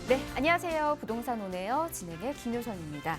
네, 안녕하세요. 부동산 오네요. 진행의 김효선입니다.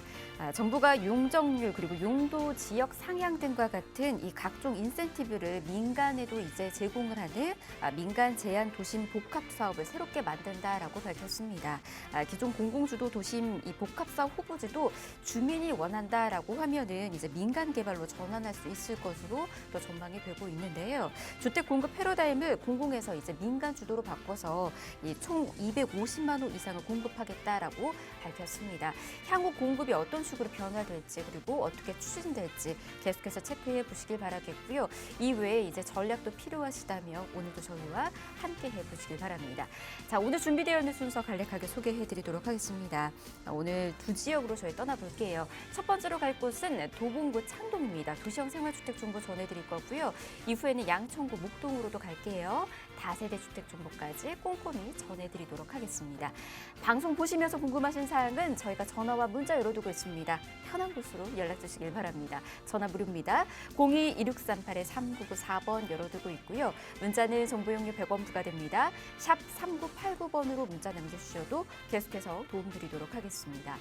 정부가 용적률 그리고 용도 지역 상향 등과 같은 이 각종 인센티브를 민간에도 이제 제공을 하는 민간 제한 도심 복합 사업을 새롭게 만든다라고 밝혔습니다. 기존 공공주도 도심 이 복합 사업 후보지도 주민이 원한다라고 하면은 이제 민간 개발로 전환할 수 있을 것으로 또 전망이 되고 있는데요. 주택 공급 패러다임을 공공에서 이제 민간 주도로 바꿔서 총 250만 호 이상을 공급하겠다라고 밝혔습니다. 향후 공급이 어떤 식으로 변화될지 그리고 어떻게 추진될지 계속해서 체크해 보시길 바라겠고요. 이외에 이제 전략도 필요하시다면 오늘도 저희와 함께 해보시길 바랍니다. 자, 오늘 준비되어 있는 순서 간략하게 소개해 드리도록 하겠습니다. 오늘 두 지역으로 저희 떠나볼게요. 첫 번째로 갈 곳은 도봉구 창동입니다. 도시형 생활주택 정보 전해드릴 거고요. 이후에는 양천구 목동으로도 갈게요. 다세대 주택 정보까지 꼼꼼히 전해드리도록 하겠습니다. 방송 보시면서 궁금하신 사항은 저희가 전화와 문자 열어두고 있습니다. 편한 곳으로 연락 주시길 바랍니다. 전화 무료입니다. 02-2638-3994번 열어두고 있고요. 문자는 정보용료 100원 부과됩니다. 샵 3989번으로 문자 남겨주셔도 계속해서 도움드리도록 하겠습니다.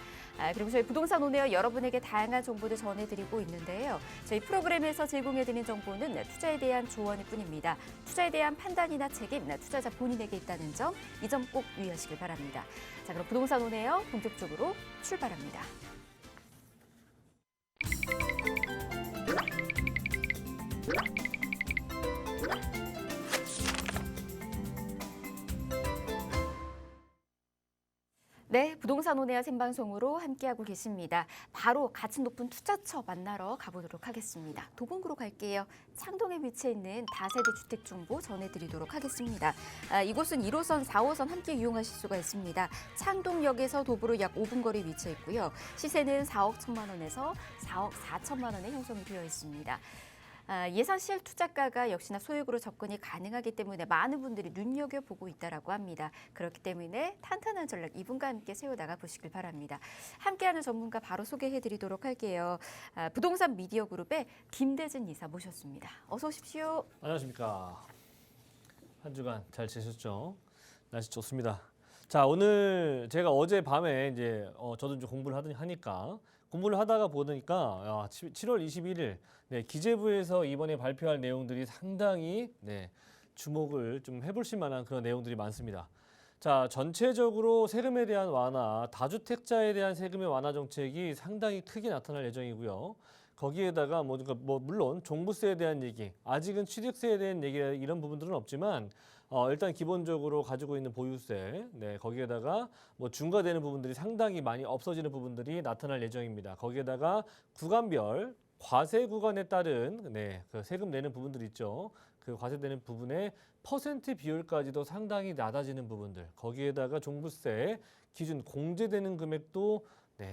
그리고 저희 부동산 오네요. 여러분에게 다양한 정보들 전해드리고 있는데요. 저희 프로그램에서 제공해드리는 정보는 투자에 대한 조언일 뿐입니다. 투자에 대한 판단이나 책임, 투자자 본인에게 있다는 점, 이 점 꼭 유의하시길 바랍니다. 자, 그럼 부동산 오네요. 본격적으로 출발합니다. 네, 부동산 오네요 생방송으로 함께하고 계십니다. 바로 가치 높은 투자처 만나러 가보도록 하겠습니다. 도봉구로 갈게요. 창동에 위치해 있는 다세대 주택 정보 전해드리도록 하겠습니다. 이곳은 1호선, 4호선 함께 이용하실 수가 있습니다. 창동역에서 도보로 약 5분 거리 위치해 있고요. 시세는 4억 1천만 원에서 4억 4천만 원에 형성이 되어 있습니다. 예산 실투자가가 역시나 소액으로 접근이 가능하기 때문에 많은 분들이 눈여겨보고 있다고 합니다. 그렇기 때문에 탄탄한 전략 이분과 함께 세워나가 보시길 바랍니다. 함께하는 전문가 바로 소개해드리도록 할게요. 부동산 미디어 그룹의 김대진 이사 모셨습니다. 어서 오십시오. 안녕하십니까. 한 주간 잘 지내셨죠? 날씨 좋습니다. 자, 오늘 제가 어제 밤에 이제 저도 이제 공부를 하니까 공부를 하다가 보니까 7월 21일 기재부에서 이번에 발표할 내용들이 상당히 주목을 좀 해보실 만한 그런 내용들이 많습니다. 자, 전체적으로 세금에 대한 완화, 다주택자에 대한 세금의 완화 정책이 상당히 크게 나타날 예정이고요. 거기에다가 물론 종부세에 대한 얘기, 아직은 취득세에 대한 얘기 이런 부분들은 없지만 일단 기본적으로 가지고 있는 보유세, 거기에다가 중과되는 부분들이 상당히 많이 없어지는 부분들이 나타날 예정입니다. 거기에다가 구간별 과세 구간에 따른 그 세금 내는 부분들 있죠. 그 과세되는 부분의 퍼센트 비율까지도 상당히 낮아지는 부분들. 거기에다가 종부세 기준 공제되는 금액도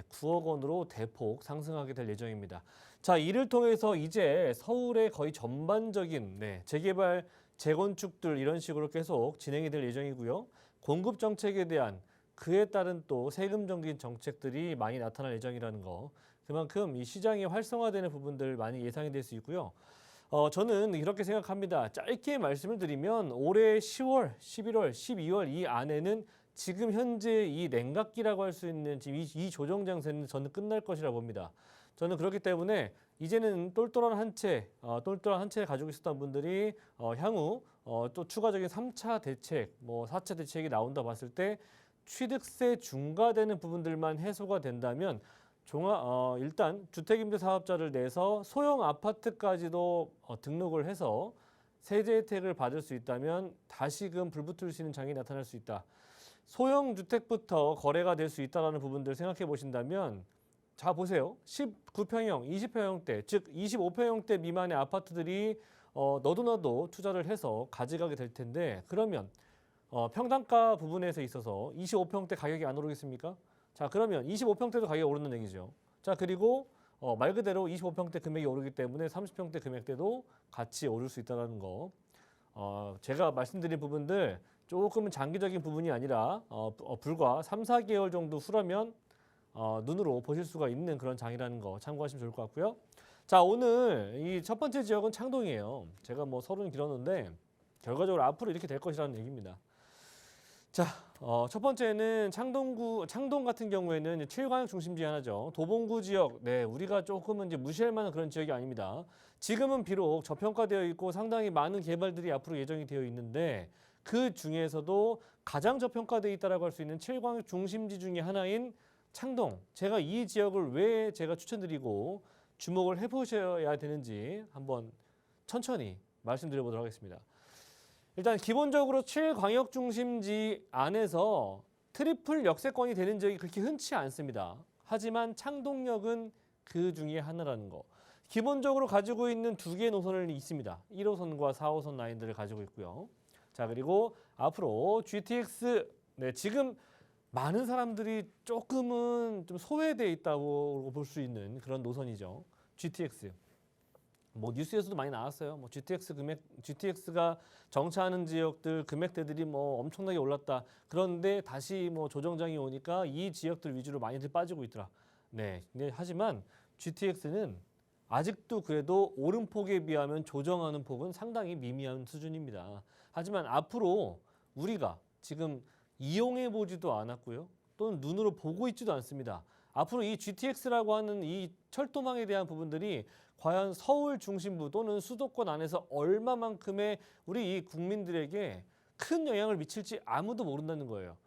9억 원으로 대폭 상승하게 될 예정입니다. 자, 이를 통해서 이제 서울의 거의 전반적인 재개발, 재건축들 이런 식으로 계속 진행이 될 예정이고요. 공급 정책에 대한 그에 따른 또 세금적인 정책들이 많이 나타날 예정이라는 거. 그만큼 이 시장이 활성화되는 부분들 많이 예상이 될 수 있고요. 저는 이렇게 생각합니다. 짧게 말씀을 드리면 올해 10월, 11월, 12월 이 안에는 지금 현재 이 냉각기라고 할 수 있는 지금 이 조정 장세는 저는 끝날 것이라 봅니다. 저는 그렇기 때문에 이제는 똘똘한 한 채 가지고 있었던 분들이 향후 또 추가적인 3차 대책, 4차 대책이 나온다 봤을 때 취득세 중과되는 부분들만 해소가 된다면 일단 주택임대사업자를 내서 소형 아파트까지도 등록을 해서 세제 혜택을 받을 수 있다면 다시금 불붙을 수 있는 장이 나타날 수 있다. 소형 주택부터 거래가 될 수 있다는 부분들 생각해 보신다면 자 보세요. 19평형, 20평형대, 즉 25평형대 미만의 아파트들이 너도나도 투자를 해서 가져가게 될 텐데 그러면 평당가 부분에서 있어서 25평대 가격이 안 오르겠습니까? 자, 그러면 25평대도 가격이 오르는 얘기죠. 자, 그리고 말 그대로 25평대 금액이 오르기 때문에 30평대 금액대도 같이 오를 수 있다는 거. 제가 말씀드린 부분들 조금은 장기적인 부분이 아니라 불과 3, 4개월 정도 후라면 눈으로 보실 수가 있는 그런 장이라는 거 참고하시면 좋을 것 같고요. 자, 오늘 이 첫 번째 지역은 창동이에요. 제가 서론이 길었는데 결과적으로 앞으로 이렇게 될 것이라는 얘기입니다. 자, 첫 번째는 창동 같은 경우에는 7광역 중심지 하나죠. 도봉구 지역, 네, 우리가 조금은 이제 무시할 만한 그런 지역이 아닙니다. 지금은 비록 저평가되어 있고 상당히 많은 개발들이 앞으로 예정이 되어 있는데 그 중에서도 가장 저평가되어 있다라고 할 수 있는 7광역 중심지 중에 하나인 창동. 제가 이 지역을 왜 제가 추천드리고 주목을 해보셔야 되는지 한번 천천히 말씀드려보도록 하겠습니다. 일단 기본적으로 7광역 중심지 안에서 트리플 역세권이 되는 지역이 그렇게 흔치 않습니다. 하지만 창동역은 그 중에 하나라는 거. 기본적으로 가지고 있는 두 개의 노선이 있습니다. 1호선과 4호선 라인들을 가지고 있고요. 자, 그리고 앞으로 GTX, 네, 지금 많은 사람들이 조금은 좀 소외되어 있다고 볼 수 있는 그런 노선이죠. GTX. 뭐 뉴스에서도 많이 나왔어요. 뭐 GTX가 정차하는 지역들 금액대들이 뭐 엄청나게 올랐다. 그런데 다시 뭐 조정장이 오니까 이 지역들 위주로 많이들 빠지고 있더라. 네. 근데 하지만 GTX는 아직도 그래도 오름폭에 비하면 조정하는 폭은 상당히 미미한 수준입니다. 하지만 앞으로 우리가 지금 이용해 보지도 않았고요. 또는 눈으로 보고 있지도 않습니다. 앞으로 이 GTX라고 하는 이 철도망에 대한 부분들이 과연 서울 중심부 또는 수도권 안에서 얼마만큼의 우리 이 국민들에게 큰 영향을 미칠지 아무도 모른다는 거예요.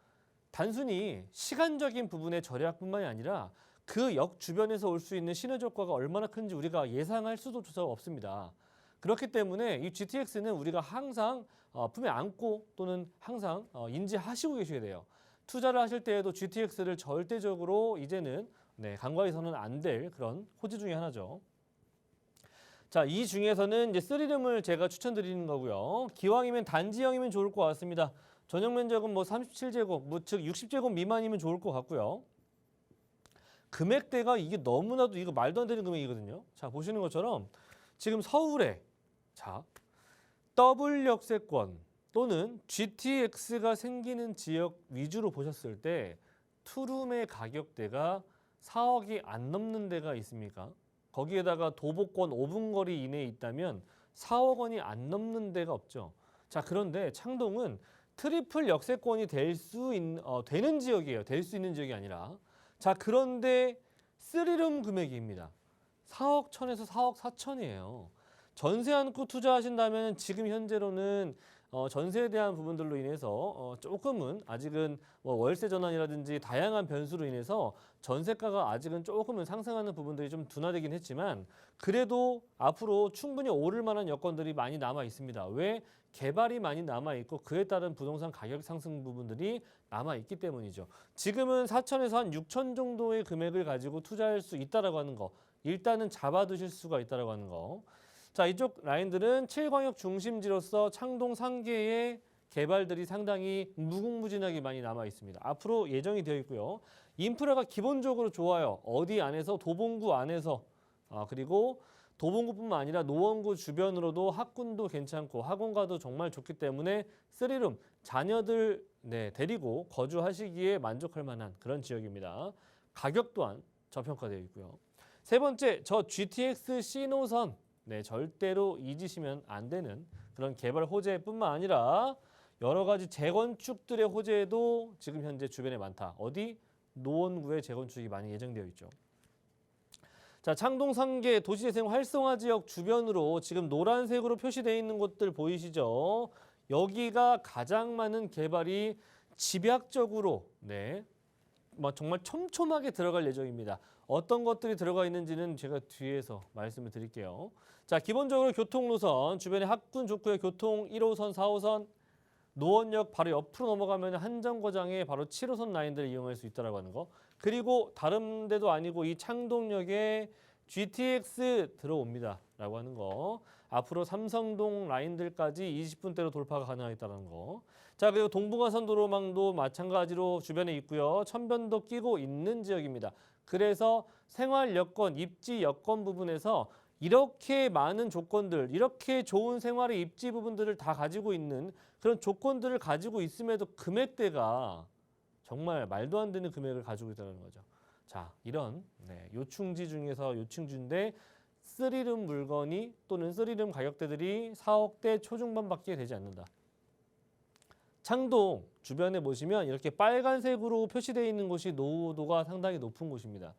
단순히 시간적인 부분의 절약뿐만이 아니라 그 역 주변에서 올 수 있는 시너지 효과가 얼마나 큰지 우리가 예상할 수조차 없습니다. 그렇기 때문에 이 GTX는 우리가 항상 품에 안고 또는 항상 인지하시고 계셔야 돼요. 투자를 하실 때에도 GTX를 절대적으로 이제는 간과해서는 안 될 그런 호재 중에 하나죠. 자, 이 중에서는 이제 3룸을 제가 추천드리는 거고요. 기왕이면 단지형이면 좋을 것 같습니다. 전용 면적은 뭐 37제곱, 즉 60제곱 미만이면 좋을 것 같고요. 금액대가 이게 너무나도 이거 말도 안 되는 금액이거든요. 자, 보시는 것처럼 지금 서울에 자, 더블 역세권 또는 GTX가 생기는 지역 위주로 보셨을 때 투룸의 가격대가 4억이 안 넘는 데가 있습니까? 거기에다가 도보권 5분 거리 이내에 있다면 4억 원이 안 넘는 데가 없죠. 자, 그런데 창동은 트리플 역세권이 되는 지역이에요. 될 수 있는 지역이 아니라. 자, 그런데 3룸 금액입니다. 4억 1천에서 4억 4천이에요. 전세 안고 투자하신다면 지금 현재로는 전세에 대한 부분들로 인해서 조금은 아직은 뭐 월세 전환이라든지 다양한 변수로 인해서 전세가가 아직은 조금은 상승하는 부분들이 좀 둔화되긴 했지만 그래도 앞으로 충분히 오를 만한 여건들이 많이 남아 있습니다. 왜? 개발이 많이 남아 있고 그에 따른 부동산 가격 상승 부분들이 남아 있기 때문이죠. 지금은 4천에서 한 6천 정도의 금액을 가지고 투자할 수 있다라고 하는 거. 일단은 잡아두실 수가 있다라고 하는 거. 자, 이쪽 라인들은 7광역 중심지로서 창동 상계의 개발들이 상당히 무궁무진하게 많이 남아 있습니다. 앞으로 예정이 되어 있고요. 인프라가 기본적으로 좋아요. 어디 안에서 도봉구 안에서 그리고 도봉구뿐만 아니라 노원구 주변으로도 학군도 괜찮고 학원가도 정말 좋기 때문에 3룸 자녀들 데리고 거주하시기에 만족할 만한 그런 지역입니다. 가격 또한 저평가되어 있고요. 세 번째, 저 GTX C노선 절대로 잊으시면 안 되는 그런 개발 호재뿐만 아니라 여러 가지 재건축들의 호재도 지금 현재 주변에 많다. 어디? 노원구의 재건축이 많이 예정되어 있죠. 자, 창동 상계 도시재생 활성화 지역 주변으로 지금 노란색으로 표시되어 있는 곳들 보이시죠? 여기가 가장 많은 개발이 집약적으로 정말 촘촘하게 들어갈 예정입니다. 어떤 것들이 들어가 있는지는 제가 뒤에서 말씀을 드릴게요. 자, 기본적으로 교통노선 주변에 학군 좋고요. 교통 1호선, 4호선, 노원역 바로 옆으로 넘어가면 한정거장에 바로 7호선 라인들을 이용할 수 있다고 하는 거. 그리고 다른 데도 아니고 이 창동역에 GTX 들어옵니다 라고 하는 거. 앞으로 삼성동 라인들까지 20분대로 돌파가 가능하다는 거. 자, 그리고 동부간선도로망도 마찬가지로 주변에 있고요. 천변도 끼고 있는 지역입니다. 그래서 생활 여건, 입지 여건 부분에서 이렇게 많은 조건들, 이렇게 좋은 생활의 입지 부분들을 다 가지고 있는 그런 조건들을 가지고 있음에도 금액대가 정말 말도 안 되는 금액을 가지고 있다는 거죠. 자, 이런 요충지 중에서 요충지인데 3룸 물건이 또는 3룸 가격대들이 4억대 초중반밖에 되지 않는다. 창동 주변에 보시면 이렇게 빨간색으로 표시되어 있는 곳이 노후도가 상당히 높은 곳입니다.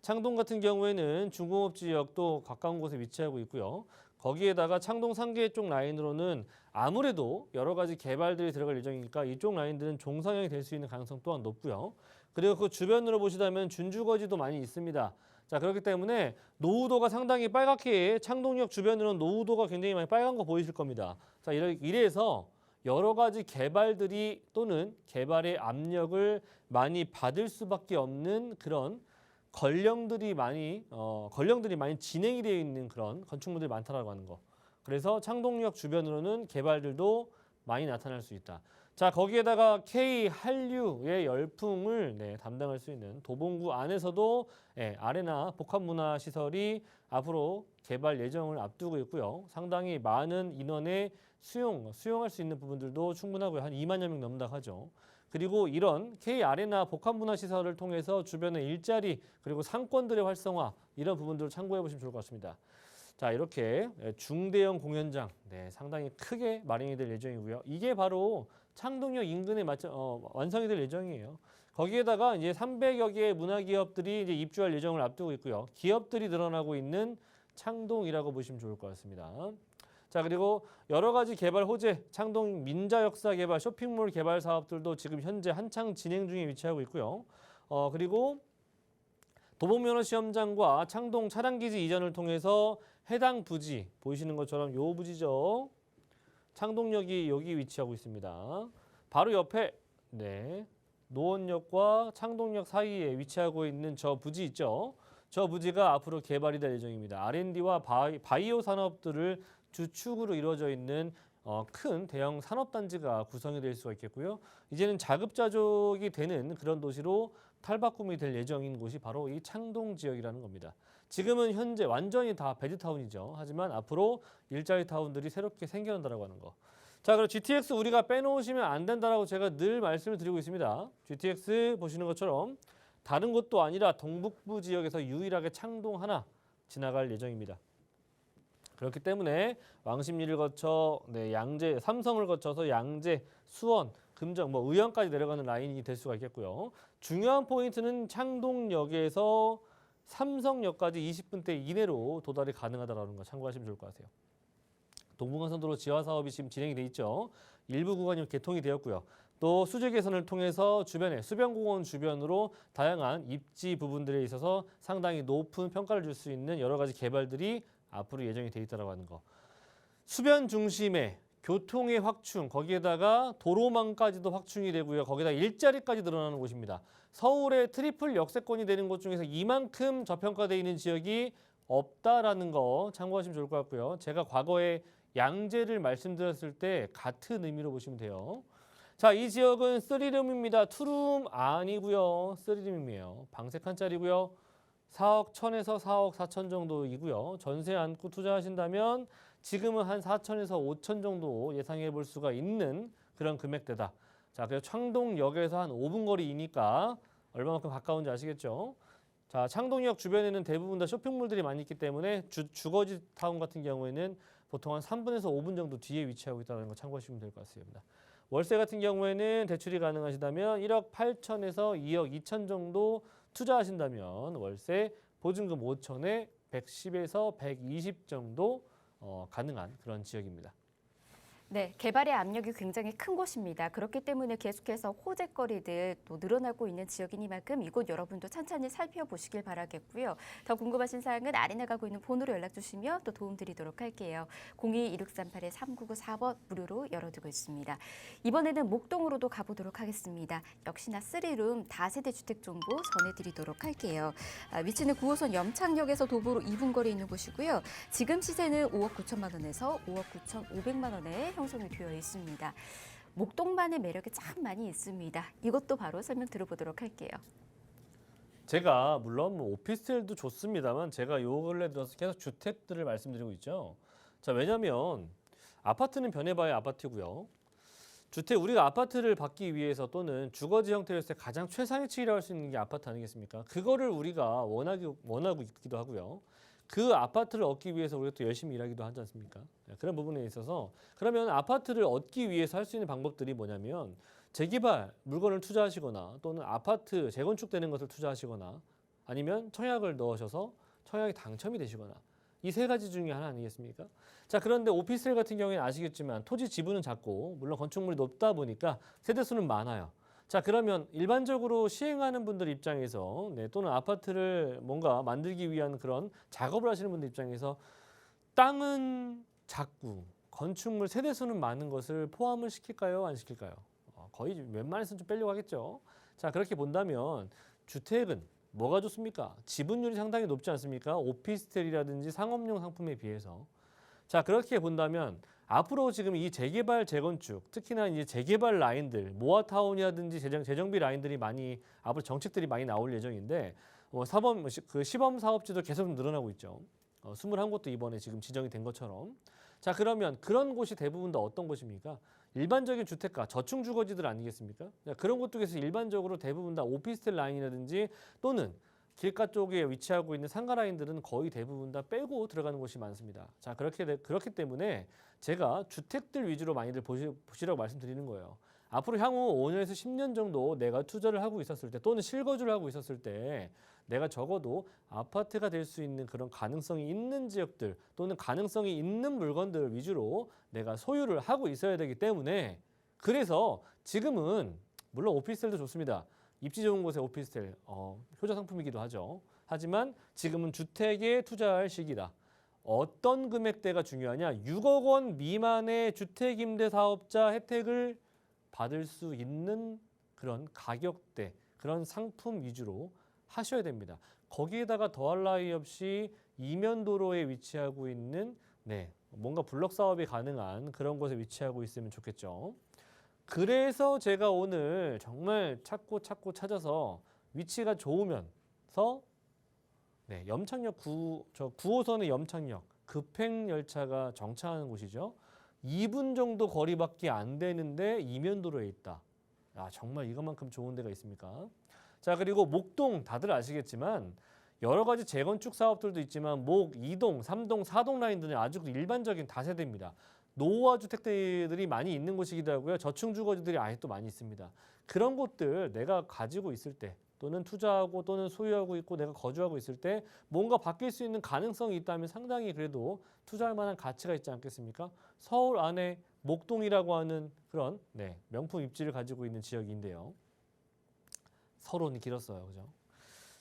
창동 같은 경우에는 중공업 지역도 가까운 곳에 위치하고 있고요. 거기에다가 창동 상계 쪽 라인으로는 아무래도 여러 가지 개발들이 들어갈 예정이니까 이쪽 라인들은 종상향이 될 수 있는 가능성 또한 높고요. 그리고 그 주변으로 보시다면 준주거지도 많이 있습니다. 자, 그렇기 때문에 노후도가 상당히 빨갛게 창동역 주변으로는 노후도가 굉장히 많이 빨간 거 보이실 겁니다. 자, 이래서 여러 가지 개발들이 또는 개발의 압력을 많이 받을 수밖에 없는 그런 권령들이 많이 진행이 되어 있는 그런 건축물들이 많다라고 하는 거. 그래서 창동역 주변으로는 개발들도 많이 나타날 수 있다. 자, 거기에다가 K 한류의 열풍을 담당할 수 있는 도봉구 안에서도 아레나 복합문화 시설이 앞으로 개발 예정을 앞두고 있고요. 상당히 많은 인원의 수용할 수 있는 부분들도 충분하고요. 한 2만여 명 넘는다고 하죠. 그리고 이런 K 아레나 복합문화 시설을 통해서 주변의 일자리 그리고 상권들의 활성화 이런 부분들을 참고해 보시면 좋을 것 같습니다. 자, 이렇게 중대형 공연장 상당히 크게 마련이 될 예정이고요. 이게 바로 창동역 인근에 완성이 될 예정이에요. 거기에다가 이제 300여 개의 문화기업들이 이제 입주할 예정을 앞두고 있고요. 기업들이 늘어나고 있는 창동이라고 보시면 좋을 것 같습니다. 자, 그리고 여러 가지 개발 호재, 창동 민자역사 개발, 쇼핑몰 개발 사업들도 지금 현재 한창 진행 중에 위치하고 있고요. 그리고 도봉면허 시험장과 창동 차량기지 이전을 통해서 해당 부지, 보이시는 것처럼 요 부지죠. 창동역이 여기 위치하고 있습니다. 바로 옆에 노원역과 창동역 사이에 위치하고 있는 저 부지 있죠. 저 부지가 앞으로 개발이 될 예정입니다. R&D와 바이오 산업들을 주축으로 이루어져 있는 큰 대형 산업단지가 구성이 될 수가 있겠고요. 이제는 자급자족이 되는 그런 도시로 탈바꿈이 될 예정인 곳이 바로 이 창동 지역이라는 겁니다. 지금은 현재 완전히 다 베드타운이죠. 하지만 앞으로 일자리 타운들이 새롭게 생겨난다고 하는 거. 자, 그럼 GTX 우리가 빼놓으시면 안 된다라고 제가 늘 말씀을 드리고 있습니다. GTX 보시는 것처럼 다른 곳도 아니라 동북부 지역에서 유일하게 창동 하나 지나갈 예정입니다. 그렇기 때문에 왕십리를 거쳐 양재, 삼성을 거쳐서 양재, 수원, 금정, 의왕까지 내려가는 라인이 될 수가 있겠고요. 중요한 포인트는 창동역에서 삼성역까지 20분대 이내로 도달이 가능하다는 거 참고하시면 좋을 것 같아요. 동부간선도로 지하 사업이 지금 진행이 돼 있죠. 일부 구간이 개통이 되었고요. 또 수질 개선을 통해서 주변에 수변공원 주변으로 다양한 입지 부분들에 있어서 상당히 높은 평가를 줄 수 있는 여러 가지 개발들이 앞으로 예정이 돼 있다고 하는 거. 수변 중심의 교통의 확충, 거기에다가 도로망까지도 확충이 되고요. 거기다 일자리까지 늘어나는 곳입니다. 서울의 트리플 역세권이 되는 곳 중에서 이만큼 저평가되어 있는 지역이 없다라는 거 참고하시면 좋을 것 같고요. 제가 과거에 양재를 말씀드렸을 때 같은 의미로 보시면 돼요. 자, 이 지역은 3룸입니다. 2룸 아니고요. 3룸이에요. 방색 한 짜리고요. 4억 1천에서 4억 4천 정도이고요. 전세 안고 투자하신다면 지금은 한 4천에서 5천 정도 예상해 볼 수가 있는 그런 금액대다. 자, 그래서 창동역에서 한 5분 거리이니까 얼마만큼 가까운지 아시겠죠? 자, 창동역 주변에는 대부분 다 쇼핑몰들이 많이 있기 때문에 주거지 타운 같은 경우에는 보통 한 3분에서 5분 정도 뒤에 위치하고 있다는 거 참고하시면 될 것 같습니다. 월세 같은 경우에는 대출이 가능하시다면 1억 8천에서 2억 2천 정도 투자하신다면 월세 보증금 5천에 110에서 120 정도 가능한 그런 지역입니다. 네, 개발의 압력이 굉장히 큰 곳입니다. 그렇기 때문에 계속해서 호재거리들 또 늘어나고 있는 지역이니만큼 이곳 여러분도 찬찬히 살펴보시길 바라겠고요. 더 궁금하신 사항은 아래 나가고 있는 번호로 연락 주시면 또 도움드리도록 할게요. 02-2638-3994번 무료로 열어두고 있습니다. 이번에는 목동으로도 가보도록 하겠습니다. 역시나 3룸 다세대 주택 정보 전해드리도록 할게요. 위치는 9호선 염창역에서 도보로 2분 거리에 있는 곳이고요. 지금 시세는 5억 9천만 원에서 5억 9,500만 원에 형성이 되어 있습니다. 목동만의 매력이 참 많이 있습니다. 이것도 바로 설명 들어보도록 할게요. 제가 물론 오피스텔도 좋습니다만 제가 요 근래 들어서 계속 주택들을 말씀드리고 있죠. 자, 왜냐하면 아파트는 변해봐야 아파트고요. 우리가 아파트를 받기 위해서 또는 주거지 형태로서 가장 최상위치라고 할 수 있는 게 아파트 아니겠습니까? 그거를 우리가 원하고 있기도 하고요. 그 아파트를 얻기 위해서 우리가 또 열심히 일하기도 하지 않습니까? 그런 부분에 있어서 그러면 아파트를 얻기 위해서 할 수 있는 방법들이 뭐냐면 재개발 물건을 투자하시거나 또는 아파트 재건축되는 것을 투자하시거나 아니면 청약을 넣으셔서 청약이 당첨이 되시거나 이 세 가지 중에 하나 아니겠습니까? 자, 그런데 오피스텔 같은 경우에는 아시겠지만 토지 지분은 작고 물론 건축물이 높다 보니까 세대수는 많아요. 자, 그러면 일반적으로 시행하는 분들 입장에서 또는 아파트를 뭔가 만들기 위한 그런 작업을 하시는 분들 입장에서 땅은 작고 건축물 세대수는 많은 것을 포함을 시킬까요? 안 시킬까요? 거의 웬만해서는 좀 빼려고 하겠죠. 자, 그렇게 본다면 주택은 뭐가 좋습니까? 지분율이 상당히 높지 않습니까? 오피스텔이라든지 상업용 상품에 비해서. 자, 그렇게 본다면 앞으로 지금 이 재개발, 재건축, 특히나 이제 재개발 라인들, 모아타운이라든지 재정비 라인들이 많이 앞으로 정책들이 많이 나올 예정인데 시범 사업지도 계속 늘어나고 있죠. 21곳도 이번에 지금 지정이 된 것처럼. 자, 그러면 그런 곳이 대부분 다 어떤 곳입니까? 일반적인 주택가, 저층 주거지들 아니겠습니까? 그런 곳들에서 일반적으로 대부분 다 오피스텔 라인이라든지 또는 길가 쪽에 위치하고 있는 상가 라인들은 거의 대부분 다 빼고 들어가는 곳이 많습니다. 자, 그렇기 때문에 제가 주택들 위주로 많이들 보시라고 말씀드리는 거예요. 앞으로 향후 5년에서 10년 정도 내가 투자를 하고 있었을 때 또는 실거주를 하고 있었을 때 내가 적어도 아파트가 될 수 있는 그런 가능성이 있는 지역들 또는 가능성이 있는 물건들 위주로 내가 소유를 하고 있어야 되기 때문에 그래서 지금은 물론 오피스텔도 좋습니다. 입지 좋은 곳에 오피스텔 효자 상품이기도 하죠. 하지만 지금은 주택에 투자할 시기다. 어떤 금액대가 중요하냐? 6억 원 미만의 주택임대사업자 혜택을 받을 수 있는 그런 가격대, 그런 상품 위주로 하셔야 됩니다. 거기에다가 더할 나위 없이 이면도로에 위치하고 있는 뭔가 블록 사업이 가능한 그런 곳에 위치하고 있으면 좋겠죠. 그래서 제가 오늘 정말 찾고 찾아서 위치가 좋으면서 염창역 9호선의 염창역 급행열차가 정차하는 곳이죠. 2분 정도 거리밖에 안 되는데 이면도로에 있다. 정말 이것만큼 좋은 데가 있습니까? 자, 그리고 목동 다들 아시겠지만 여러 가지 재건축 사업들도 있지만 목 2동, 3동, 4동 라인들은 아주 일반적인 다세대입니다. 노후화 주택들이 많이 있는 곳이기도 하고요. 저층 주거지들이 아예 또 많이 있습니다. 그런 곳들 내가 가지고 있을 때 또는 투자하고 또는 소유하고 있고 내가 거주하고 있을 때 뭔가 바뀔 수 있는 가능성이 있다면 상당히 그래도 투자할 만한 가치가 있지 않겠습니까? 서울 안에 목동이라고 하는 그런 명품 입지를 가지고 있는 지역인데요. 서론이 길었어요. 그죠?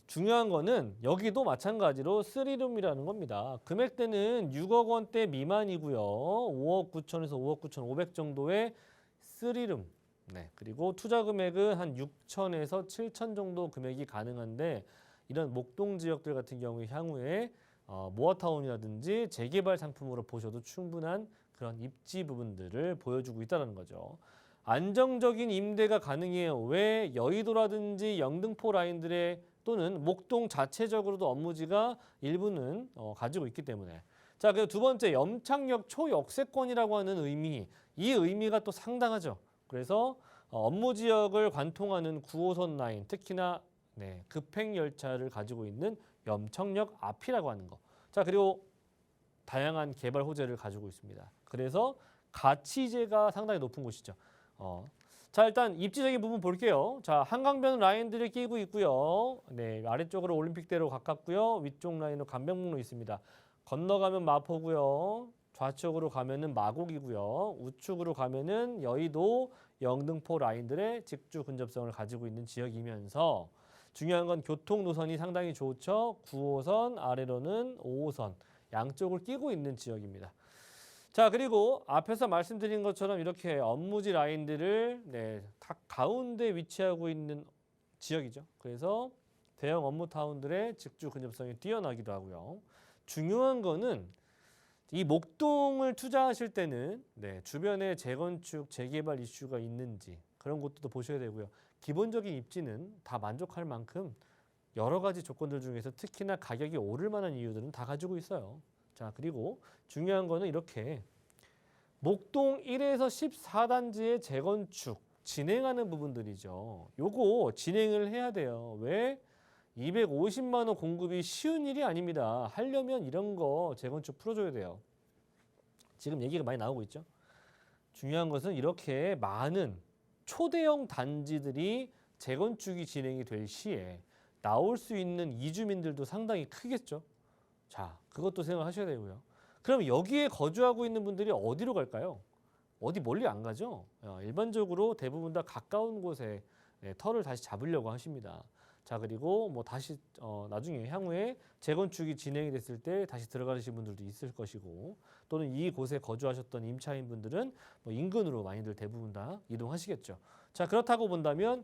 중요한 거는 여기도 마찬가지로 3룸이라는 겁니다. 금액대는 6억 원대 미만이고요. 5억 9천에서 5억 9천 5백 정도의 3룸. 그리고 투자 금액은 한 6천에서 7천 정도 금액이 가능한데 이런 목동 지역들 같은 경우에 향후에 모아타운이라든지 재개발 상품으로 보셔도 충분한 그런 입지 부분들을 보여주고 있다는 거죠. 안정적인 임대가 가능해요. 왜? 여의도라든지 영등포 라인들의 또는 목동 자체적으로도 업무지가 일부는 가지고 있기 때문에. 자, 그리고 두 번째 염창역 초역세권이라고 하는 의미. 이 의미가 또 상당하죠. 그래서 업무 지역을 관통하는 9호선 라인, 특히나 급행열차를 가지고 있는 염창역 앞이라고 하는 거. 자, 그리고 다양한 개발 호재를 가지고 있습니다. 그래서 가치제가 상당히 높은 곳이죠. 자, 일단 입지적인 부분 볼게요. 자, 한강변 라인들이 끼고 있고요. 아래쪽으로 올림픽대로 가깝고요. 위쪽 라인으로 감백목로 있습니다. 건너가면 마포고요. 좌측으로 가면은 마곡이고요. 우측으로 가면은 여의도, 영등포 라인들의 직주 근접성을 가지고 있는 지역이면서 중요한 건 교통 노선이 상당히 좋죠. 9호선, 아래로는 5호선 양쪽을 끼고 있는 지역입니다. 자, 그리고 앞에서 말씀드린 것처럼 이렇게 업무지 라인들을 각 가운데 위치하고 있는 지역이죠. 그래서 대형 업무타운들의 직주 근접성이 뛰어나기도 하고요. 중요한 거는 이 목동을 투자하실 때는 주변에 재건축, 재개발 이슈가 있는지 그런 것도 보셔야 되고요. 기본적인 입지는 다 만족할 만큼 여러 가지 조건들 중에서 특히나 가격이 오를 만한 이유들은 다 가지고 있어요. 자, 그리고 중요한 거는 이렇게 목동 1에서 14단지의 재건축 진행하는 부분들이죠. 요거 진행을 해야 돼요. 왜? 250만 원 공급이 쉬운 일이 아닙니다. 하려면 이런 거 재건축 풀어줘야 돼요. 지금 얘기가 많이 나오고 있죠. 중요한 것은 이렇게 많은 초대형 단지들이 재건축이 진행이 될 시에 나올 수 있는 이주민들도 상당히 크겠죠. 자, 그것도 생각하셔야 되고요. 그럼 여기에 거주하고 있는 분들이 어디로 갈까요? 어디 멀리 안 가죠. 일반적으로 대부분 다 가까운 곳에 터를 다시 잡으려고 하십니다. 자, 그리고 뭐 다시 나중에 향후에 재건축이 진행이 됐을 때 다시 들어가시는 분들도 있을 것이고, 또는 이곳에 거주하셨던 임차인 분들은 뭐 인근으로 많이들 대부분 다 이동하시겠죠. 자, 그렇다고 본다면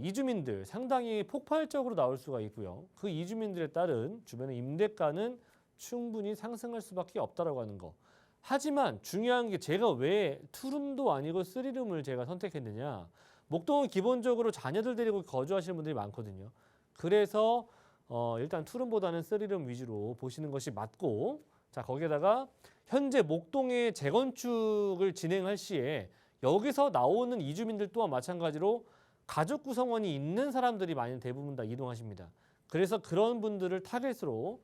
이주민들 상당히 폭발적으로 나올 수가 있고요. 그 이주민들에 따른 주변의 임대가는 충분히 상승할 수밖에 없다라고 하는 거. 하지만 중요한 게 제가 왜 투룸도 아니고 쓰리룸을 제가 선택했느냐. 목동은 기본적으로 자녀들 데리고 거주하시는 분들이 많거든요. 그래서 일단 투룸보다는 쓰리룸 위주로 보시는 것이 맞고, 자, 거기에다가 현재 목동의 재건축을 진행할 시에 여기서 나오는 이주민들 또한 마찬가지로 가족 구성원이 있는 사람들이 많이 대부분 다 이동하십니다. 그래서 그런 분들을 타겟으로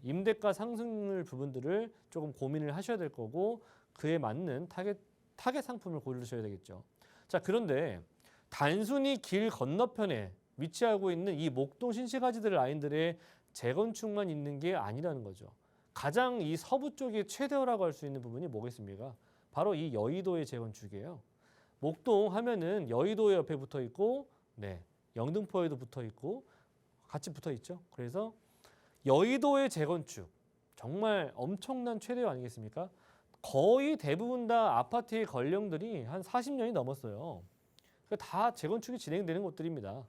임대가 상승률 부분들을 조금 고민을 하셔야 될 거고, 그에 맞는 타겟 상품을 고르셔야 되겠죠. 자, 그런데 단순히 길 건너편에 위치하고 있는 이 목동 신시가지들 라인들의 재건축만 있는 게 아니라는 거죠. 가장 이 서부 쪽에 최대어라고 할 수 있는 부분이 뭐겠습니까? 바로 이 여의도의 재건축이에요. 목동 하면은 여의도 옆에 붙어 있고, 영등포에도 붙어 있고, 같이 붙어 있죠. 그래서 여의도의 재건축, 정말 엄청난 최대어 아니겠습니까? 거의 대부분 다 아파트의 건령들이 한 40년이 넘었어요. 다 재건축이 진행되는 곳들입니다.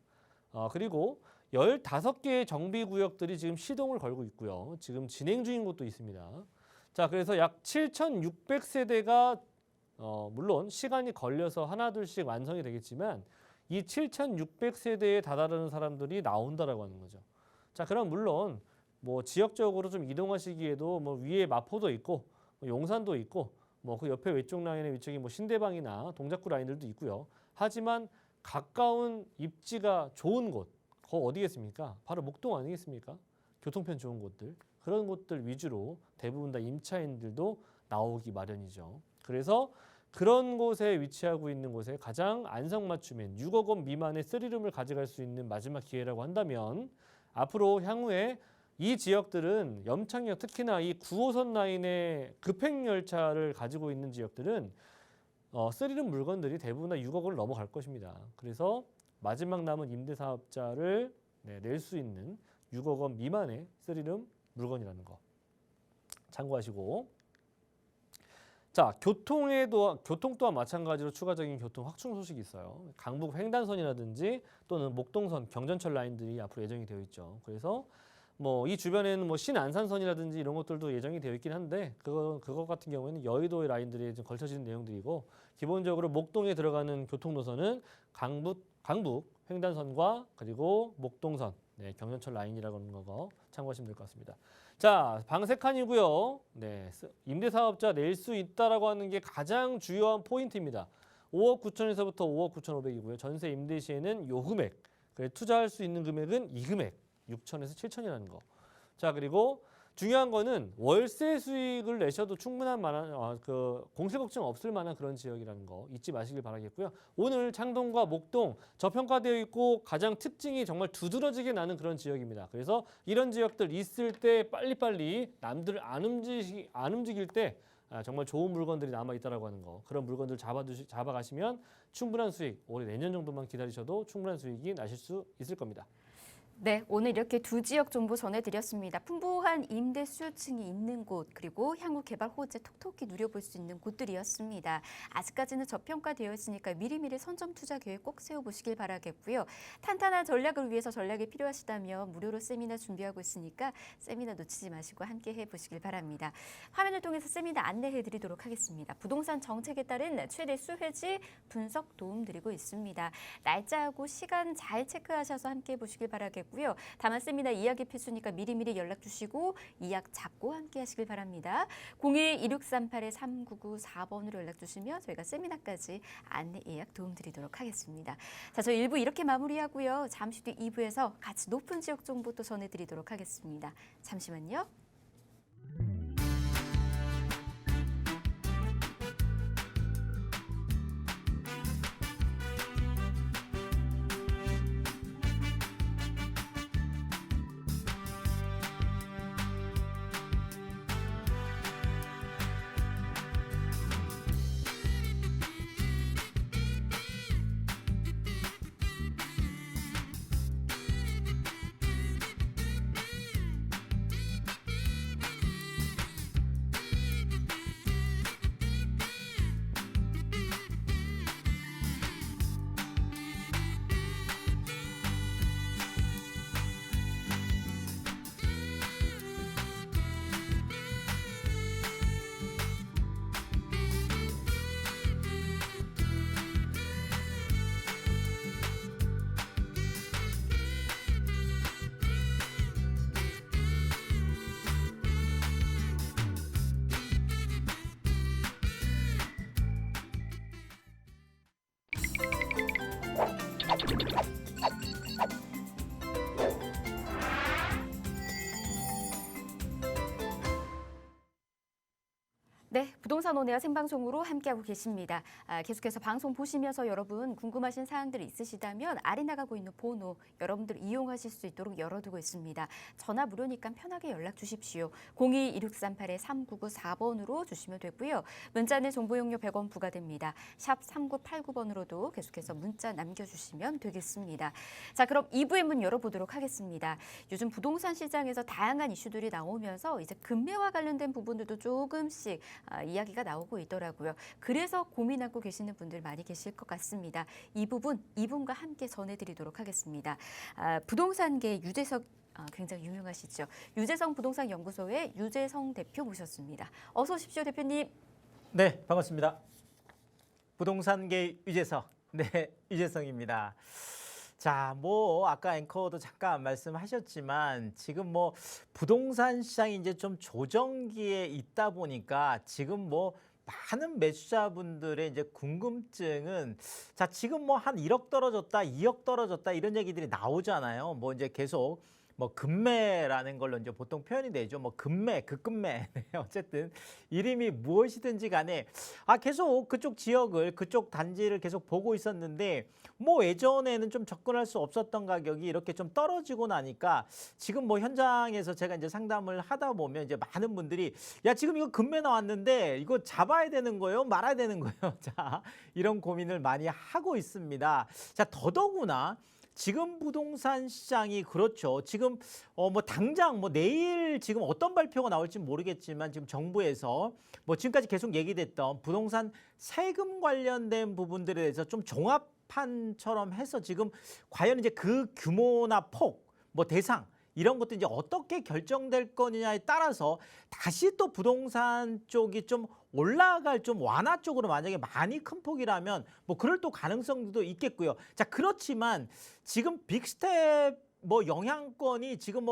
그리고 15개의 정비구역들이 지금 시동을 걸고 있고요. 지금 진행 중인 곳도 있습니다. 자, 그래서 약 7,600세대가 물론 시간이 걸려서 하나둘씩 완성이 되겠지만 이 7,600세대에 다다르는 사람들이 나온다라고 하는 거죠. 자, 그럼 물론 뭐 지역적으로 좀 이동하시기에도 뭐 위에 마포도 있고 용산도 있고 뭐 그 옆에 외쪽 라인의 위쪽이 뭐 신대방이나 동작구 라인들도 있고요. 하지만 가까운 입지가 좋은 곳, 그거 어디겠습니까? 바로 목동 아니겠습니까? 교통편 좋은 곳들, 그런 곳들 위주로 대부분 다 임차인들도 나오기 마련이죠. 그래서 그런 곳에 위치하고 있는 곳에 가장 안성맞춤인 6억 원 미만의 쓰리룸을 가져갈 수 있는 마지막 기회라고 한다면, 앞으로 향후에 이 지역들은 염창역, 특히나 이 9호선 라인의 급행열차를 가지고 있는 지역들은 쓰리룸 물건들이 대부분 다 6억 원을 넘어갈 것입니다. 그래서 마지막 남은 임대사업자를 낼 수 있는 6억 원 미만의 쓰리룸 물건이라는 거 참고하시고, 자, 교통 또한 마찬가지로 추가적인 교통 확충 소식이 있어요. 강북 횡단선이라든지 또는 목동선, 경전철 라인들이 앞으로 예정이 되어 있죠. 그래서 뭐 이 주변에는 뭐 신안산선이라든지 이런 것들도 예정이 되어 있긴 한데, 그거 같은 경우에는 여의도의 라인들이 좀 걸쳐지는 내용들이고, 기본적으로 목동에 들어가는 교통 노선은 강북 횡단선과 그리고 목동선, 경전철 라인이라고 하는 거 참고하시면 될 것 같습니다. 자, 방 3칸이고요. 임대사업자 낼 수 있다라고 하는 게 가장 주요한 포인트입니다. 5억 9천에서부터 5억 9,500이고요. 전세 임대 시에는 요 금액, 투자할 수 있는 금액은 이 금액 6천에서 7천이라는 거. 자, 그리고 중요한 거는 월세 수익을 내셔도 충분한 만한 공실 걱정 없을 만한 그런 지역이라는 거 잊지 마시길 바라겠고요. 오늘 창동과 목동 저평가되어 있고 가장 특징이 정말 두드러지게 나는 그런 지역입니다. 그래서 이런 지역들 있을 때 빨리빨리 남들 안 움직일 때 정말 좋은 물건들이 남아 있다라고 하는 거, 그런 물건들 잡아가시면 충분한 수익, 올해 내년 정도만 기다리셔도 충분한 수익이 나실 수 있을 겁니다. 네, 오늘 이렇게 두 지역 정보 전해드렸습니다. 풍부한 임대 수요층이 있는 곳, 그리고 향후 개발 호재 톡톡히 누려볼 수 있는 곳들이었습니다. 아직까지는 저평가되어 있으니까 미리미리 선점 투자 계획 꼭 세워보시길 바라겠고요. 탄탄한 전략을 위해서 전략이 필요하시다면 무료로 세미나 준비하고 있으니까 세미나 놓치지 마시고 함께 해보시길 바랍니다. 화면을 통해서 세미나 안내해드리도록 하겠습니다. 부동산 정책에 따른 최대 수혜지 분석 도움드리고 있습니다. 날짜하고 시간 잘 체크하셔서 함께 해보시길 바라겠고요. 되겠고요. 다만 세미나 이야기 필수니까 미리미리 연락 주시고 이약 잡고 함께 하시길 바랍니다. 02-1638-3994번으로 연락 주시면 저희가 세미나까지 안내 예약 도움드리도록 하겠습니다. 자, 저희 1부 이렇게 마무리하고요. 잠시 뒤 2부에서 같이 높은 지역 정보 또 전해드리도록 하겠습니다. 잠시만요. 네, 부동산 온에어 생방송으로 함께하고 계십니다. 계속해서 방송 보시면서 여러분 궁금하신 사항들이 있으시다면 아래 나가고 있는 번호 여러분들 이용하실 수 있도록 열어두고 있습니다. 전화 무료니까 편하게 연락 주십시오. 02-1638-3994번으로 주시면 되고요. 문자는 정보용료 100원 부과됩니다. 샵 3989번으로도 계속해서 문자 남겨주시면 되겠습니다. 자, 그럼 2부의 문 열어보도록 하겠습니다. 요즘 부동산 시장에서 다양한 이슈들이 나오면서 이제 금매와 관련된 부분들도 조금씩 이야기가 나오고 있더라고요. 그래서 고민하고 계시는 분들 많이 계실 것 같습니다. 이 부분 이분과 함께 전해드리도록 하겠습니다. 부동산계 유재석 굉장히 유명하시죠. 유재성 부동산 연구소의 유재성 대표 모셨습니다. 어서 오십시오, 대표님. 네, 반갑습니다. 부동산계 유재석, 네, 유재성입니다. 자, 아까 앵커도 잠깐 말씀하셨지만 지금 부동산 시장이 이제 좀 조정기에 있다 보니까 지금 많은 매수자분들의 이제 궁금증은 자, 지금 한 1억 떨어졌다, 2억 떨어졌다 이런 얘기들이 나오잖아요. 이제 계속 금매라는 걸로 이제 보통 표현이 되죠. 금매, 급금매. 어쨌든 이름이 무엇이든지 간에 계속 그쪽 지역을, 그쪽 단지를 계속 보고 있었는데 예전에는 좀 접근할 수 없었던 가격이 이렇게 좀 떨어지고 나니까 지금 현장에서 제가 이제 상담을 하다 보면 이제 많은 분들이 야, 지금 이거 금매 나왔는데 이거 잡아야 되는 거예요? 말아야 되는 거예요? 자, 이런 고민을 많이 하고 있습니다. 자, 더더구나 지금 부동산 시장이 그렇죠. 지금 당장 내일 지금 어떤 발표가 나올지 모르겠지만 지금 정부에서 지금까지 계속 얘기됐던 부동산 세금 관련된 부분들에 대해서 좀 종합판처럼 해서 지금 과연 이제 그 규모나 폭, 대상 이런 것도 이제 어떻게 결정될 거냐에 따라서 다시 또 부동산 쪽이 좀 올라갈 좀 완화 쪽으로 만약에 많이 큰 폭이라면 그럴 또 가능성도 있겠고요. 자, 그렇지만 지금 빅스텝 영향권이 지금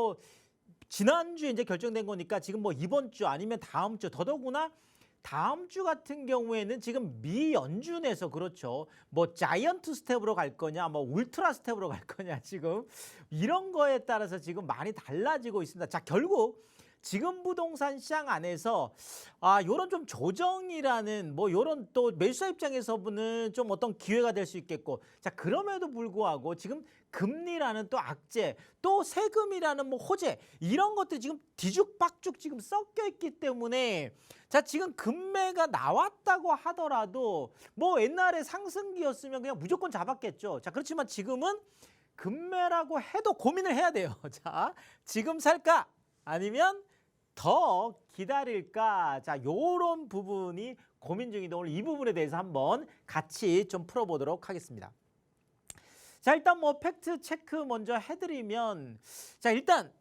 지난주에 이제 결정된 거니까 지금 이번 주 아니면 다음 주 더더구나 다음 주 같은 경우에는 지금 미 연준에서 그렇죠. 자이언트 스텝으로 갈 거냐, 울트라 스텝으로 갈 거냐 지금 이런 거에 따라서 지금 많이 달라지고 있습니다. 자, 결국 지금 부동산 시장 안에서 요런 좀 조정이라는 요런 또 매수자 입장에서는 좀 어떤 기회가 될 수 있겠고 자, 그럼에도 불구하고 지금 금리라는 또 악재 또 세금이라는 호재 이런 것들이 지금 뒤죽박죽 지금 섞여 있기 때문에 자, 지금 금매가 나왔다고 하더라도 옛날에 상승기였으면 그냥 무조건 잡았겠죠. 자, 그렇지만 지금은 금매라고 해도 고민을 해야 돼요. 자, 지금 살까? 아니면 더 기다릴까? 자, 요런 부분이 고민 중인데 오늘 이 부분에 대해서 한번 같이 좀 풀어보도록 하겠습니다. 자, 일단 팩트 체크 먼저 해드리면 자, 일단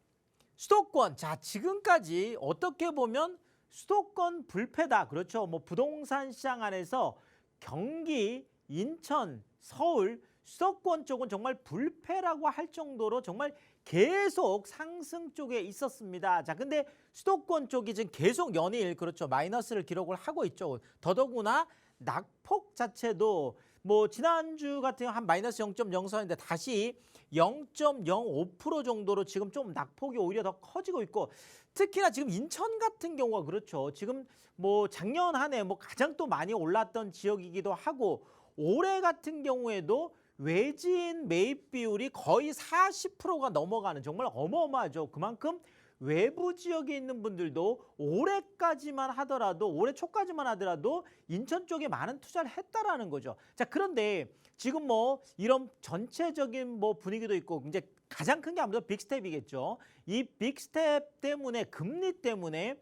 수도권 자, 지금까지 어떻게 보면 수도권 불패다. 그렇죠. 부동산 시장 안에서 경기, 인천, 서울 수도권 쪽은 정말 불패라고 할 정도로 정말 계속 상승 쪽에 있었습니다. 자, 근데 수도권 쪽이 지금 계속 연일 그렇죠. 마이너스를 기록을 하고 있죠. 더더구나 낙폭 자체도 뭐 지난주 같은 경우 한 마이너스 0.04인데 다시 0.05% 정도로 지금 좀 낙폭이 오히려 더 커지고 있고 특히나 지금 인천 같은 경우가 그렇죠. 지금 뭐 작년 한 해 뭐 가장 또 많이 올랐던 지역이기도 하고 올해 같은 경우에도 외지인 매입 비율이 거의 40%가 넘어가는 정말 어마어마하죠. 그만큼 외부 지역에 있는 분들도 올해까지만 하더라도 올해 초까지만 하더라도 인천 쪽에 많은 투자를 했다라는 거죠. 자, 그런데 지금 뭐 이런 전체적인 뭐 분위기도 있고 이제 가장 큰 게 아무래도 빅스텝이겠죠. 이 빅스텝 때문에 금리 때문에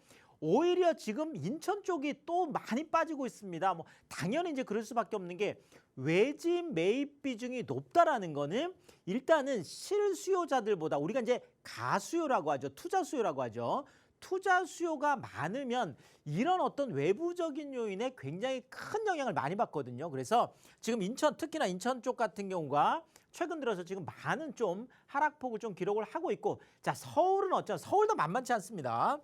오히려 지금 인천 쪽이 또 많이 빠지고 있습니다. 뭐 당연히 이제 그럴 수밖에 없는 게 외진 매입 비중이 높다라는 거는 일단은 실수요자들보다 우리가 이제 가수요라고 하죠. 투자 수요라고 하죠. 투자 수요가 많으면 이런 어떤 외부적인 요인에 굉장히 큰 영향을 많이 받거든요. 그래서 지금 인천 특히나 인천 쪽 같은 경우가 최근 들어서 지금 많은 좀 하락폭을 좀 기록을 하고 있고 자, 서울은 어쩌 서울도 만만치 않습니다.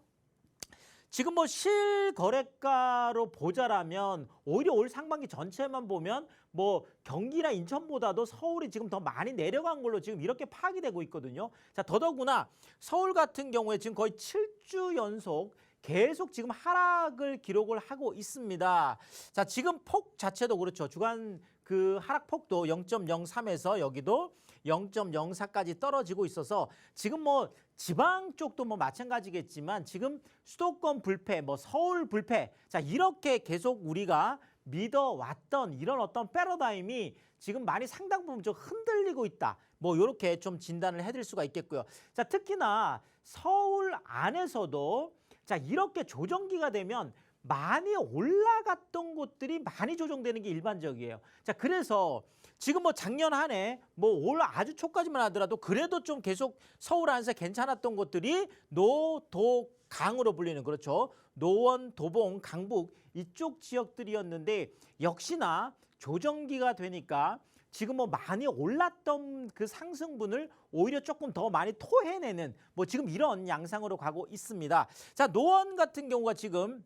지금 뭐 실거래가로 보자라면 오히려 올 상반기 전체만 보면 뭐 경기나 인천보다도 서울이 지금 더 많이 내려간 걸로 지금 이렇게 파악이 되고 있거든요. 자, 더더구나 서울 같은 경우에 지금 거의 7주 연속 계속 지금 하락을 기록을 하고 있습니다. 자, 지금 폭 자체도 그렇죠. 주간 그 하락폭도 0.03에서 여기도 0.04까지 떨어지고 있어서 지금 뭐 지방 쪽도 뭐 마찬가지겠지만 지금 수도권 불패, 뭐 서울 불패, 자 이렇게 계속 우리가 믿어왔던 이런 어떤 패러다임이 지금 많이 상당 부분 좀 흔들리고 있다. 뭐 이렇게 좀 진단을 해드릴 수가 있겠고요. 자, 특히나 서울 안에서도 자 이렇게 조정기가 되면 많이 올라갔던 곳들이 많이 조정되는 게 일반적이에요. 자, 그래서 지금 뭐 작년 한 해 뭐 올 아주 초까지만 하더라도 그래도 좀 계속 서울 안에서 괜찮았던 곳들이 노, 도, 강으로 불리는 그렇죠. 노원, 도봉, 강북 이쪽 지역들이었는데 역시나 조정기가 되니까 지금 뭐 많이 올랐던 그 상승분을 오히려 조금 더 많이 토해내는 뭐 지금 이런 양상으로 가고 있습니다. 자, 노원 같은 경우가 지금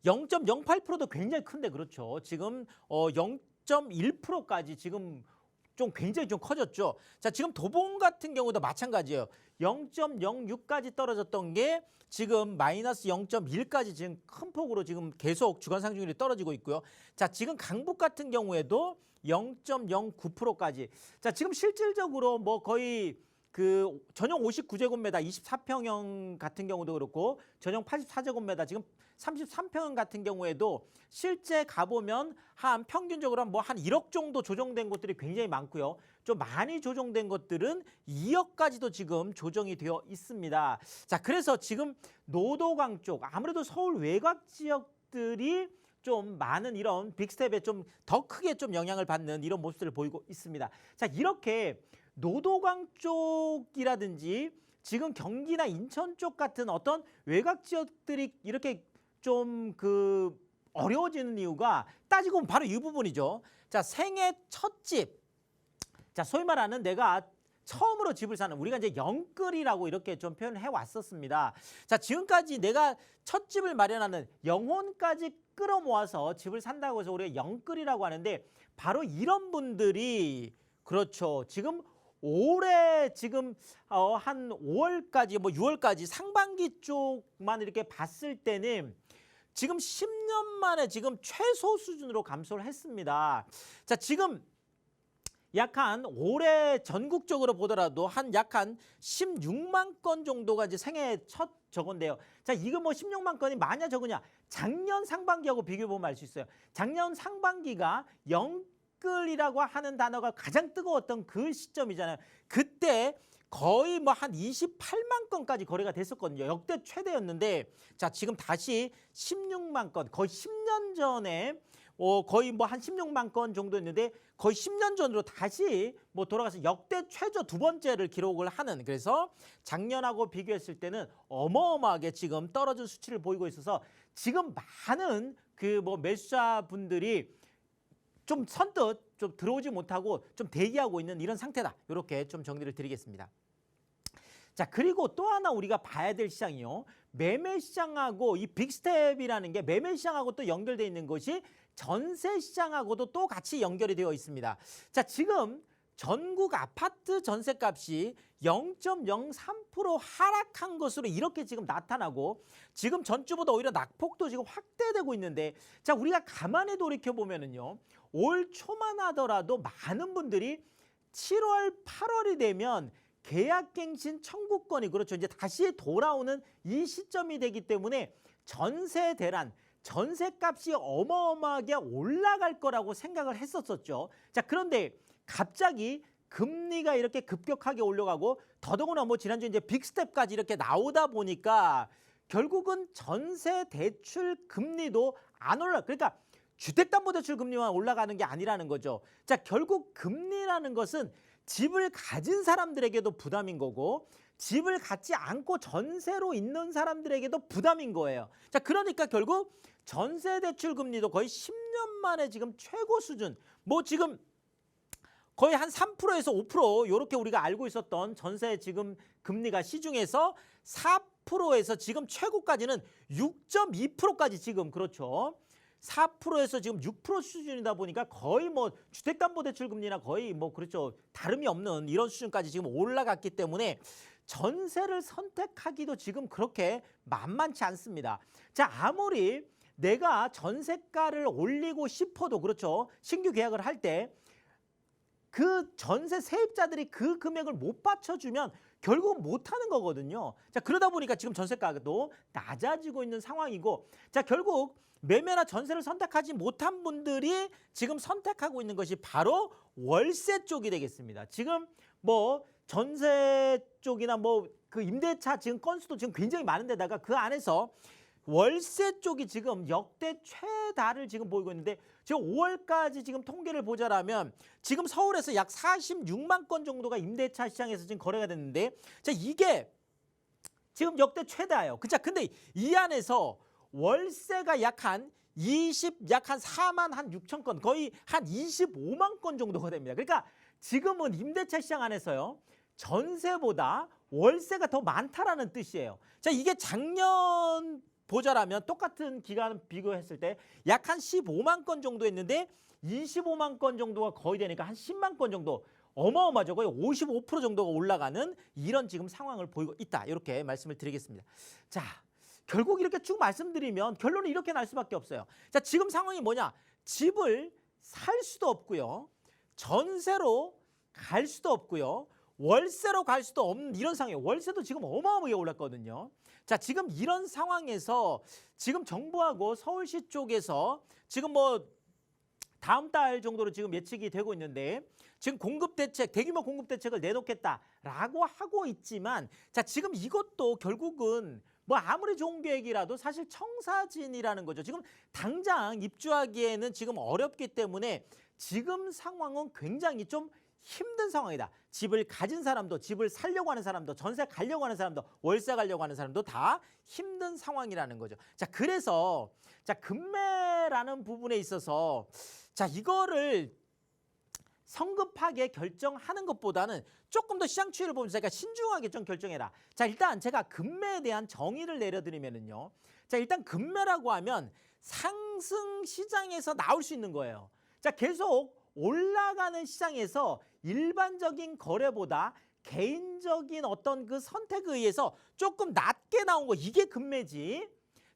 0.08%도 굉장히 큰데 그렇죠. 지금 0.1%까지 지금 좀 굉장히 좀 커졌죠. 자, 지금 도봉 같은 경우도 마찬가지예요. 0.06까지 떨어졌던 게 지금 마이너스 0.1까지 지금 큰 폭으로 지금 계속 주간 상승률이 떨어지고 있고요. 자, 지금 강북 같은 경우에도 0.09%까지. 자, 지금 실질적으로 뭐 거의 그 전용 59제곱미터 24평형 같은 경우도 그렇고 전용 84제곱미터 지금 33평형 같은 경우에도 실제 가보면 한 평균적으로 뭐 한 1억 정도 조정된 곳들이 굉장히 많고요. 좀 많이 조정된 것들은 2억까지도 지금 조정이 되어 있습니다. 자, 그래서 지금 노도강 쪽 아무래도 서울 외곽 지역들이 좀 많은 이런 빅스텝에 좀 더 크게 좀 영향을 받는 이런 모습들을 보이고 있습니다. 자, 이렇게 노도강 쪽이라든지 지금 경기나 인천 쪽 같은 어떤 외곽 지역들이 이렇게 좀 그 어려워지는 이유가 따지고 보면 바로 이 부분이죠. 자, 생애 첫 집. 자, 소위 말하는 내가 처음으로 집을 사는 우리가 이제 영끌이라고 이렇게 좀 표현을 해왔었습니다. 자, 지금까지 내가 첫 집을 마련하는 영혼까지 끌어모아서 집을 산다고 해서 우리가 영끌이라고 하는데 바로 이런 분들이 그렇죠. 지금 올해 지금 한 5월까지 뭐 6월까지 상반기 쪽만 이렇게 봤을 때는 지금 10년 만에 지금 최소 수준으로 감소를 했습니다. 자, 지금 약 한 올해 전국적으로 보더라도 약 한 16만 건 정도가 이제 생애 첫 저건데요. 자, 이거 뭐 16만 건이 많냐 적으냐? 작년 상반기하고 비교해 보면 알 수 있어요. 작년 상반기가 영끌이라고 하는 단어가 가장 뜨거웠던 그 시점이잖아요. 그때 거의 뭐 한 28만 건까지 거래가 됐었거든요. 역대 최대였는데 자, 지금 다시 16만 건, 거의 10년 전에 거의 뭐 한 16만 건 정도였는데 거의 10년 전으로 다시 뭐 돌아가서 역대 최저 두 번째를 기록을 하는 그래서 작년하고 비교했을 때는 어마어마하게 지금 떨어진 수치를 보이고 있어서 지금 많은 그 뭐 매수자분들이 좀 선뜻 좀 들어오지 못하고 좀 대기하고 있는 이런 상태다. 이렇게 좀 정리를 드리겠습니다. 자, 그리고 또 하나 우리가 봐야 될 시장이요. 매매 시장하고 이 빅스텝이라는 게 매매 시장하고 또 연결되어 있는 것이 전세 시장하고도 또 같이 연결이 되어 있습니다. 자, 지금 전국 아파트 전세값이 0.03% 하락한 것으로 이렇게 지금 나타나고 지금 전주보다 오히려 낙폭도 지금 확대되고 있는데 자, 우리가 가만히 돌이켜 보면은요. 올 초만 하더라도 많은 분들이 7월, 8월이 되면 계약갱신 청구권이 그렇죠. 이제 다시 돌아오는 이 시점이 되기 때문에 전세 대란, 전세값이 어마어마하게 올라갈 거라고 생각을 했었었죠. 자, 그런데 갑자기 금리가 이렇게 급격하게 올라가고 더더구나 뭐 지난주 이제 빅스텝까지 이렇게 나오다 보니까 결국은 전세 대출 금리도 안 올라. 그러니까 주택담보대출 금리만 올라가는 게 아니라는 거죠. 자, 결국 금리라는 것은 집을 가진 사람들에게도 부담인 거고 집을 갖지 않고 전세로 있는 사람들에게도 부담인 거예요. 자, 그러니까 결국 전세 대출 금리도 거의 10년 만에 지금 최고 수준. 뭐 지금 거의 한 3%에서 5% 이렇게 우리가 알고 있었던 전세 지금 금리가 시중에서 4%에서 지금 최고까지는 6.2%까지 지금 그렇죠. 4%에서 지금 6% 수준이다 보니까 거의 뭐 주택담보대출 금리나 거의 뭐 그렇죠. 다름이 없는 이런 수준까지 지금 올라갔기 때문에 전세를 선택하기도 지금 그렇게 만만치 않습니다. 자, 아무리 내가 전세가를 올리고 싶어도 그렇죠. 신규 계약을 할 때 그 전세 세입자들이 그 금액을 못 받쳐주면 결국은 못하는 거거든요. 자, 그러다 보니까 지금 전세가도 낮아지고 있는 상황이고 자, 결국 매매나 전세를 선택하지 못한 분들이 지금 선택하고 있는 것이 바로 월세 쪽이 되겠습니다. 지금 뭐 전세 쪽이나 뭐 그 임대차 지금 건수도 지금 굉장히 많은데다가 그 안에서 월세 쪽이 지금 역대 최다를 지금 보이고 있는데 지금 5월까지 지금 통계를 보자라면 지금 서울에서 약 46만 건 정도가 임대차 시장에서 지금 거래가 됐는데 자, 이게 지금 역대 최다예요. 그자, 근데 이 안에서 월세가 약 한 4만 한 6천 건 거의 한 25만 건 정도가 됩니다. 그러니까 지금은 임대차 시장 안에서요. 전세보다 월세가 더 많다라는 뜻이에요. 자, 이게 작년 보자라면 똑같은 기간 비교했을 때 약 한 15만 건 정도 했는데 25만 건 정도가 거의 되니까 한 10만 건 정도 어마어마하죠. 거의 55% 정도가 올라가는 이런 지금 상황을 보이고 있다. 이렇게 말씀을 드리겠습니다. 자, 결국 이렇게 쭉 말씀드리면 결론은 이렇게 날 수밖에 없어요. 자, 지금 상황이 뭐냐? 집을 살 수도 없고요. 전세로 갈 수도 없고요. 월세로 갈 수도 없는 이런 상황이에요. 월세도 지금 어마어마하게 올랐거든요. 자, 지금 이런 상황에서 지금 정부하고 서울시 쪽에서 지금 뭐 다음 달 정도로 지금 예측이 되고 있는데 지금 공급 대책, 대규모 공급 대책을 내놓겠다라고 하고 있지만 자, 지금 이것도 결국은 뭐 아무리 좋은 계획이라도 사실 청사진이라는 거죠. 지금 당장 입주하기에는 지금 어렵기 때문에 지금 상황은 굉장히 좀 힘든 상황이다. 집을 가진 사람도, 집을 살려고 하는 사람도, 전세 가려고 하는 사람도, 월세 가려고 하는 사람도 다 힘든 상황이라는 거죠. 자, 그래서 자, 금매라는 부분에 있어서 자, 이거를 성급하게 결정하는 것보다는 조금 더 시장 추이를 보면서 제가 신중하게 좀 결정해라. 자, 일단 제가 금매에 대한 정의를 내려드리면은요. 자, 일단 금매라고 하면 상승 시장에서 나올 수 있는 거예요. 자, 계속 올라가는 시장에서 일반적인 거래보다 개인적인 어떤 그 선택에 의해서 조금 낮게 나온 거 이게 금매지.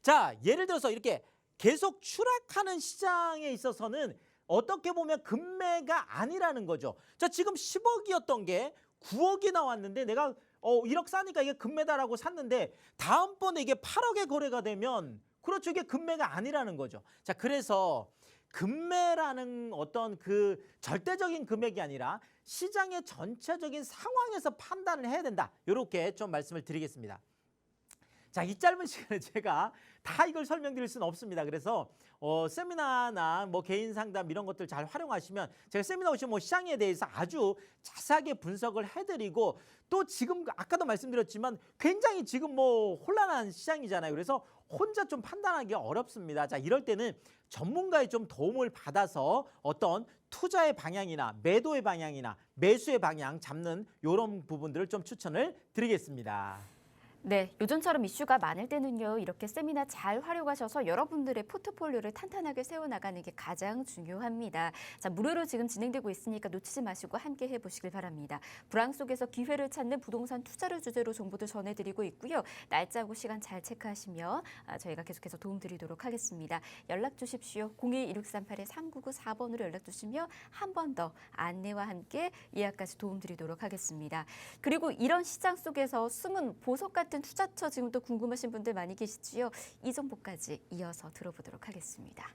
자, 예를 들어서 이렇게 계속 추락하는 시장에 있어서는 어떻게 보면 금매가 아니라는 거죠. 자, 지금 10억이었던 게 9억이 나왔는데 내가 1억 싸니까 이게 금매다라고 샀는데 다음번에 이게 8억에 거래가 되면 그렇죠. 이게 금매가 아니라는 거죠. 자, 그래서 금매라는 어떤 그 절대적인 금액이 아니라 시장의 전체적인 상황에서 판단을 해야 된다. 이렇게 좀 말씀을 드리겠습니다. 자, 이 짧은 시간에 제가 다 이걸 설명드릴 수는 없습니다. 그래서 세미나나 뭐 개인 상담 이런 것들 잘 활용하시면 제가 세미나 오시면 뭐 시장에 대해서 아주 자세하게 분석을 해드리고 또 지금 아까도 말씀드렸지만 굉장히 지금 뭐 혼란한 시장이잖아요. 그래서 혼자 좀 판단하기가 어렵습니다. 자, 이럴 때는 전문가의 좀 도움을 받아서 어떤 투자의 방향이나 매도의 방향이나 매수의 방향 잡는 이런 부분들을 좀 추천을 드리겠습니다. 네, 요즘처럼 이슈가 많을 때는요, 이렇게 세미나 잘 활용하셔서 여러분들의 포트폴리오를 탄탄하게 세워나가는 게 가장 중요합니다. 자, 무료로 지금 진행되고 있으니까 놓치지 마시고 함께 해보시길 바랍니다. 불황 속에서 기회를 찾는 부동산 투자를 주제로 정보도 전해드리고 있고요. 날짜하고 시간 잘 체크하시면 저희가 계속해서 도움드리도록 하겠습니다. 연락 주십시오. 02-1638-3994번으로 연락 주시면 한 번 더 안내와 함께 예약까지 도움드리도록 하겠습니다. 그리고 이런 시장 속에서 숨은 보석 같은 투자처 지금 또 궁금하신 분들 많이 계시지요. 이 정보까지 이어서 들어보도록 하겠습니다.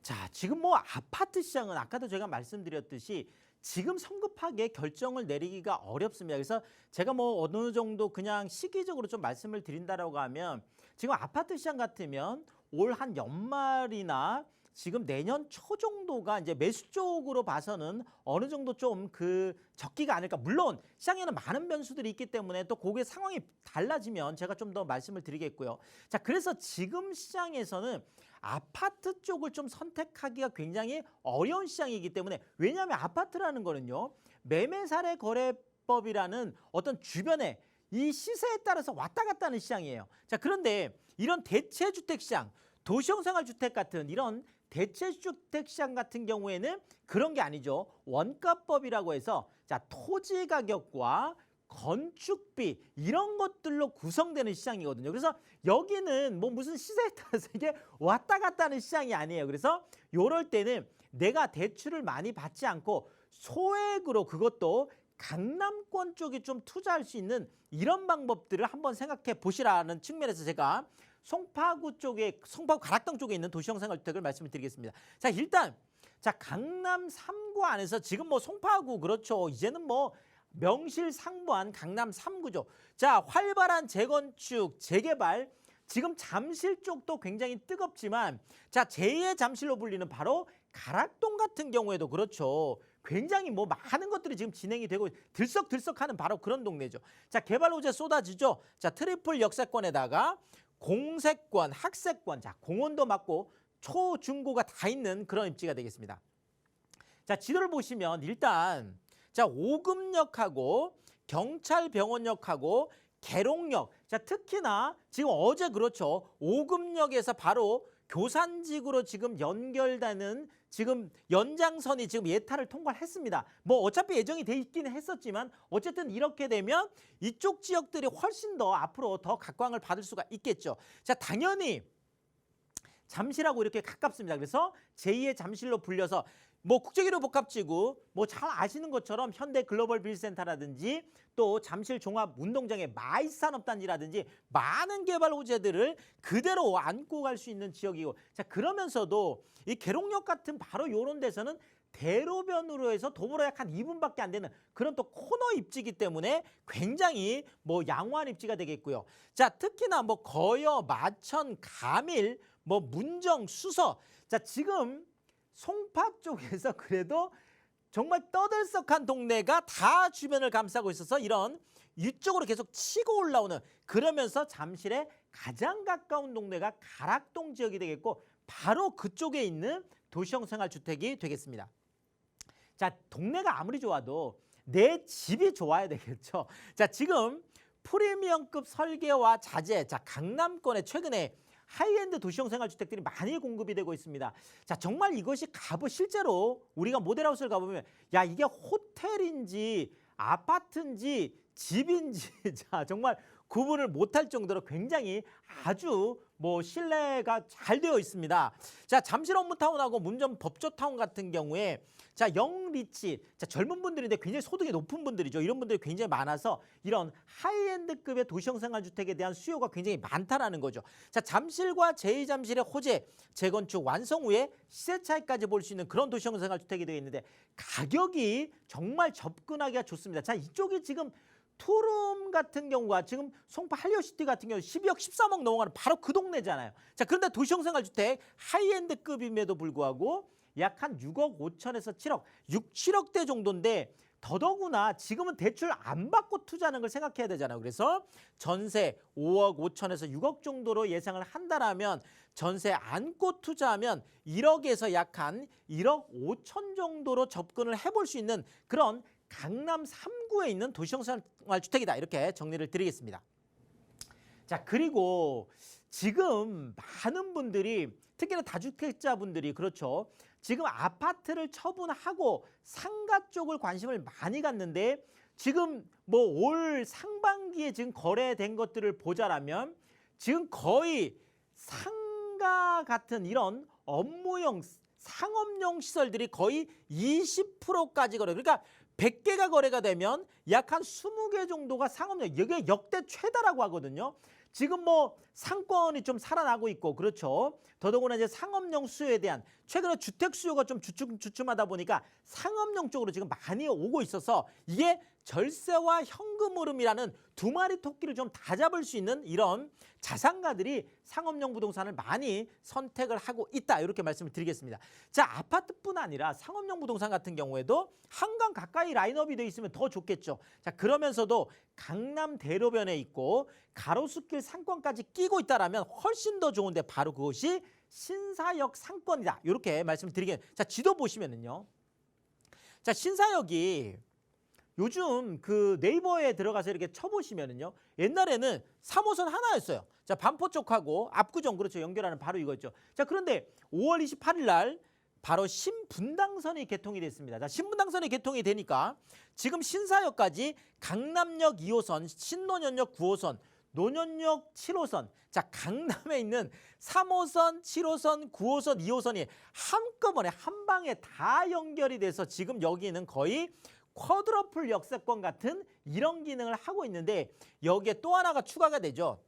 자, 지금 뭐 아파트 시장은 아까도 제가 말씀드렸듯이 지금 성급하게 결정을 내리기가 어렵습니다. 그래서 제가 뭐 어느 정도 그냥 시기적으로 좀 말씀을 드린다라고 하면 지금 아파트 시장 같으면 올 한 연말이나 지금 내년 초 정도가 이제 매수 쪽으로 봐서는 어느 정도 좀 적기가 아닐까. 물론 시장에는 많은 변수들이 있기 때문에 또 그게 상황이 달라지면 제가 좀 더 말씀을 드리겠고요. 자, 그래서 지금 시장에서는 아파트 쪽을 좀 선택하기가 굉장히 어려운 시장이기 때문에, 왜냐하면 아파트라는 거는요, 매매 사례 거래법이라는 어떤 주변에 이 시세에 따라서 왔다 갔다 하는 시장이에요. 자, 그런데 이런 대체주택 시장, 도시형 생활주택 같은 이런 대체주택 시장 같은 경우에는 그런 게 아니죠. 원가법이라고 해서 자, 토지 가격과 건축비 이런 것들로 구성되는 시장이거든요. 그래서 여기는 뭐 무슨 시세에 따라서 이게 왔다 갔다 하는 시장이 아니에요. 그래서 요럴 때는 내가 대출을 많이 받지 않고 소액으로, 그것도 강남권 쪽에 좀 투자할 수 있는 이런 방법들을 한번 생각해 보시라는 측면에서 제가 송파구 가락동 쪽에 있는 도시형 생활주택을 말씀을 드리겠습니다. 자, 일단 강남 3구 안에서 지금 뭐 송파구, 그렇죠, 이제는 뭐 명실상부한 강남 3구죠. 자, 활발한 재건축, 재개발, 지금 잠실 쪽도 굉장히 뜨겁지만, 자, 제2의 잠실로 불리는 바로 가락동 같은 경우에도 그렇죠. 굉장히 뭐 많은 것들이 지금 진행이 되고 들썩들썩하는 바로 그런 동네죠. 자, 개발 호재 쏟아지죠. 자, 트리플 역세권에다가 공세권, 학세권, 자, 공원도 맞고 초, 중고가 다 있는 그런 입지가 되겠습니다. 자, 지도를 보시면 일단 자, 오금역하고 경찰병원역하고 계룡역, 자, 특히나 지금 어제 그렇죠, 오금역에서 바로 교산직으로 지금 연결되는 지금 연장선이 지금 예타를 통과를 했습니다. 뭐 어차피 예정이 돼 있기는 했었지만 어쨌든 이렇게 되면 이쪽 지역들이 훨씬 더 앞으로 더 각광을 받을 수가 있겠죠. 자, 당연히 잠실하고 이렇게 가깝습니다. 그래서 제2의 잠실로 불려서 뭐 국제기록 복합지구, 뭐 잘 아시는 것처럼 현대 글로벌 빌센터라든지 또 잠실 종합 운동장의 마이산업단지라든지 많은 개발 호재들을 그대로 안고 갈 수 있는 지역이고, 자, 그러면서도 이 계룡역 같은 바로 요런 데서는 대로변으로 해서 도보로 약 한 2분밖에 안 되는 그런 또 코너 입지이기 때문에 굉장히 뭐 양호한 입지가 되겠고요. 자, 특히나 뭐 거여, 마천, 가밀, 뭐 문정, 수서, 자, 지금 송파 쪽에서 그래도 정말 떠들썩한 동네가 다 주변을 감싸고 있어서 이런 이쪽으로 계속 치고 올라오는, 그러면서 잠실에 가장 가까운 동네가 가락동 지역이 되겠고 바로 그쪽에 있는 도시형 생활주택이 되겠습니다. 자, 동네가 아무리 좋아도 내 집이 좋아야 되겠죠. 자, 지금 프리미엄급 설계와 자재, 자, 강남권에 최근에 하이엔드 도시형 생활주택들이 많이 공급이 되고 있습니다. 자, 정말 이것이 실제로 우리가 모델하우스를 가보면 야, 이게 호텔인지 아파트인지 집인지 자, 정말 구분을 못할 정도로 굉장히 아주 뭐 신뢰가 잘 되어 있습니다. 자, 잠실 업무타운하고 문전 법조타운 같은 경우에 자, 영리치, 자, 젊은 분들인데 굉장히 소득이 높은 분들이죠. 이런 분들이 굉장히 많아서 이런 하이엔드급의 도시형 생활주택에 대한 수요가 굉장히 많다라는 거죠. 자, 잠실과 제2잠실의 호재, 재건축 완성 후에 시세 차이까지 볼 수 있는 그런 도시형 생활주택이 되어 있는데 가격이 정말 접근하기가 좋습니다. 자, 이쪽이 지금 투룸 같은 경우가 지금 송파 할리오시티 같은 경우 12억 13억 넘어가는 바로 그 동네잖아요. 자, 그런데 도시형 생활주택 하이엔드급임에도 불구하고 약 한 6억 5천에서 7억, 6, 7억대 정도인데 더더구나 지금은 대출 안 받고 투자하는 걸 생각해야 되잖아요. 그래서 전세 5억 5천에서 6억 정도로 예상을 한다라면 전세 안고 투자하면 1억에서 약 한 1억 5천 정도로 접근을 해볼 수 있는 그런 강남 3구에 있는 도시생활주택이다. 이렇게 정리를 드리겠습니다. 자, 그리고 지금 많은 분들이 특히나 다주택자분들이 그렇죠. 지금 아파트를 처분하고 상가 쪽을 관심을 많이 갖는데 지금 뭐 올 상반기에 지금 거래된 것들을 보자라면 지금 거의 상가 같은 이런 업무용 상업용 시설들이 거의 20%까지 거래. 그러니까 100개가 거래가 되면 약 한 20개 정도가 상업용. 이게 역대 최다라고 하거든요. 지금 뭐 상권이 좀 살아나고 있고 그렇죠. 더더구나 이제 상업용 수요에 대한 최근에 주택 수요가 좀 주춤하다 보니까 상업용 쪽으로 지금 많이 오고 있어서 이게 절세와 현금 흐름이라는 두 마리 토끼를 좀 다 잡을 수 있는 이런 자산가들이 상업용 부동산을 많이 선택을 하고 있다. 이렇게 말씀을 드리겠습니다. 자, 아파트뿐 아니라 상업용 부동산 같은 경우에도 한강 가까이 라인업이 돼 있으면 더 좋겠죠. 자, 그러면서도 강남 대로변에 있고 가로수길 상권까지 끼고 있다라면 훨씬 더 좋은데 바로 그것이 신사역 상권이다. 이렇게 말씀드리겠습니다. 자, 지도 보시면은요. 자, 신사역이 요즘 그 네이버에 들어가서 이렇게 쳐보시면은요. 옛날에는 3호선 하나였어요. 자, 반포 쪽하고 압구정 그렇죠. 연결하는 바로 이거였죠. 자, 그런데 5월 28일 날 바로 신분당선이 개통이 됐습니다. 자, 신분당선이 개통이 되니까 지금 신사역까지 강남역 2호선, 신논현역 9호선, 논현역 7호선, 자, 강남에 있는 3호선, 7호선, 9호선, 2호선이 한꺼번에 한 방에 다 연결이 돼서 지금 여기는 거의 쿼드러플 역세권 같은 이런 기능을 하고 있는데 여기에 또 하나가 추가가 되죠.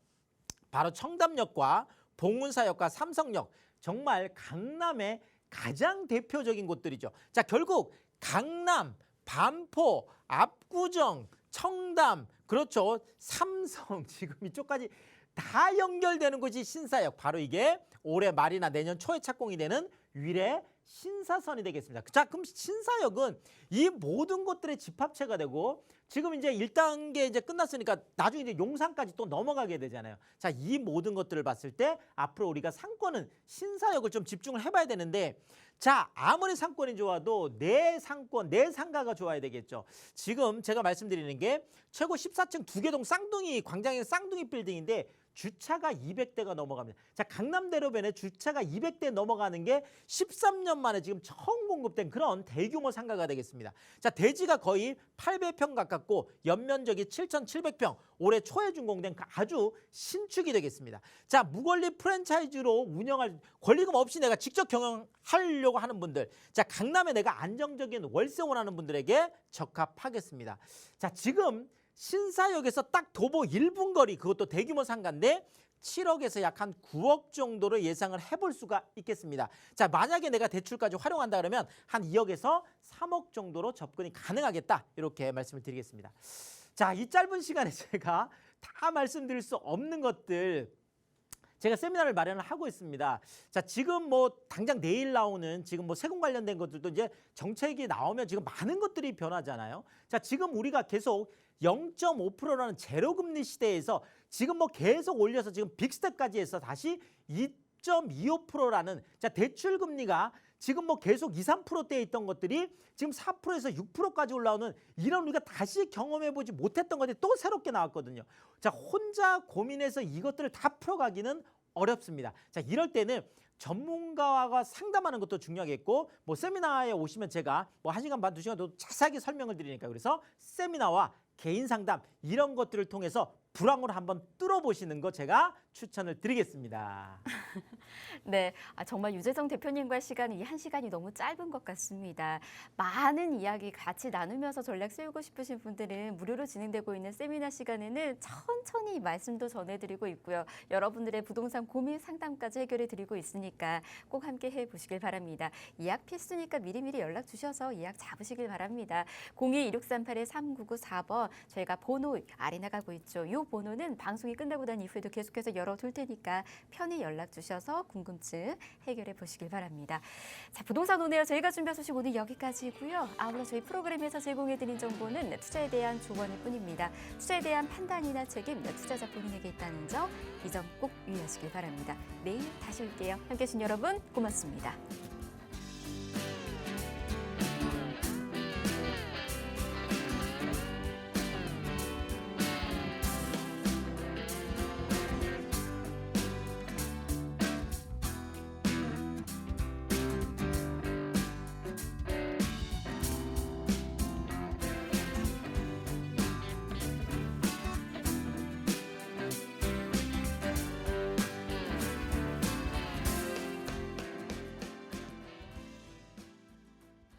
바로 청담역과 봉은사역과 삼성역, 정말 강남의 가장 대표적인 곳들이죠. 자, 결국 강남, 반포, 압구정, 청담, 그렇죠. 삼성, 지금 이쪽까지 다 연결되는 곳이 신사역. 바로 이게 올해 말이나 내년 초에 착공이 되는 위례 신사선이 되겠습니다. 자, 그럼 신사역은 이 모든 것들의 집합체가 되고 지금 이제 1단계 이제 끝났으니까 나중에 이제 용산까지 또 넘어가게 되잖아요. 자, 이 모든 것들을 봤을 때 앞으로 우리가 상권은 신사역을 좀 집중을 해봐야 되는데 자, 아무리 상권이 좋아도 내 상권, 내 상가가 좋아야 되겠죠. 지금 제가 말씀드리는 게 최고 14층 2개동 쌍둥이 광장의 쌍둥이 빌딩인데 주차가 200대가 넘어갑니다. 자, 강남대로변에 주차가 200대 넘어가는 게 13년 만에 지금 처음 공급된 그런 대규모 상가가 되겠습니다. 자, 대지가 거의 800평 가깝고 연면적이 7,700평, 올해 초에 준공된 아주 신축이 되겠습니다. 자, 무권리 프랜차이즈로 운영할 권리금 없이 내가 직접 경영하려고 하는 분들, 자, 강남에 내가 안정적인 월세 원하는 분들에게 적합하겠습니다. 자, 지금 신사역에서 딱 도보 1분 거리, 그것도 대규모 상가인데 7억에서 약 한 9억 정도로 예상을 해볼 수가 있겠습니다. 자, 만약에 내가 대출까지 활용한다 그러면 한 2억에서 3억 정도로 접근이 가능하겠다. 이렇게 말씀을 드리겠습니다. 자, 이 짧은 시간에 제가 다 말씀드릴 수 없는 것들 제가 세미나를 마련을 하고 있습니다. 자, 지금 뭐 당장 내일 나오는 지금 뭐 세금 관련된 것들도 이제 정책이 나오면 지금 많은 것들이 변하잖아요. 자, 지금 우리가 계속 0.5%라는 제로금리 시대에서 지금 뭐 계속 올려서 지금 빅스텝까지 해서 다시 2.25%라는 자, 대출 금리가 지금 뭐 계속 2, 3%대에 있던 것들이 지금 4%에서 6%까지 올라오는 이런 우리가 다시 경험해보지 못했던 것들이 또 새롭게 나왔거든요. 자, 혼자 고민해서 이것들을 다 풀어가기는 어렵습니다. 자, 이럴 때는 전문가와 상담하는 것도 중요하겠고 뭐 세미나에 오시면 제가 뭐 1시간 반, 2시간 더 자세하게 설명을 드리니까 그래서 세미나와 개인 상담 이런 것들을 통해서 불황으로 한번 뚫어보시는 거 제가 추천을 드리겠습니다. 네, 정말 유재성 대표님과 시간이 이 1시간이 너무 짧은 것 같습니다. 많은 이야기 같이 나누면서 전략 세우고 싶으신 분들은 무료로 진행되고 있는 세미나 시간에는 천천히 말씀도 전해드리고 있고요. 여러분들의 부동산 고민 상담까지 해결해 드리고 있으니까 꼭 함께 해보시길 바랍니다. 예약 필수니까 미리미리 연락 주셔서 예약 잡으시길 바랍니다. 02-1638-3994번 저희가 번호 아래 나가고 있죠. 이 번호는 방송이 끝나고 난 이후에도 계속해서 여러 열어둘 테니까 편히 연락 주셔서 궁금증 해결해 보시길 바랍니다. 자, 부동산 오네요. 저희가 준비한 소식 오늘 여기까지고요. 아울러 저희 프로그램에서 제공해드린 정보는 투자에 대한 조언일 뿐입니다. 투자에 대한 판단이나 책임 투자자 본인에게 있다는 점, 이 점 꼭 유의하시길 바랍니다. 내일 다시 올게요. 함께해 주신 여러분 고맙습니다.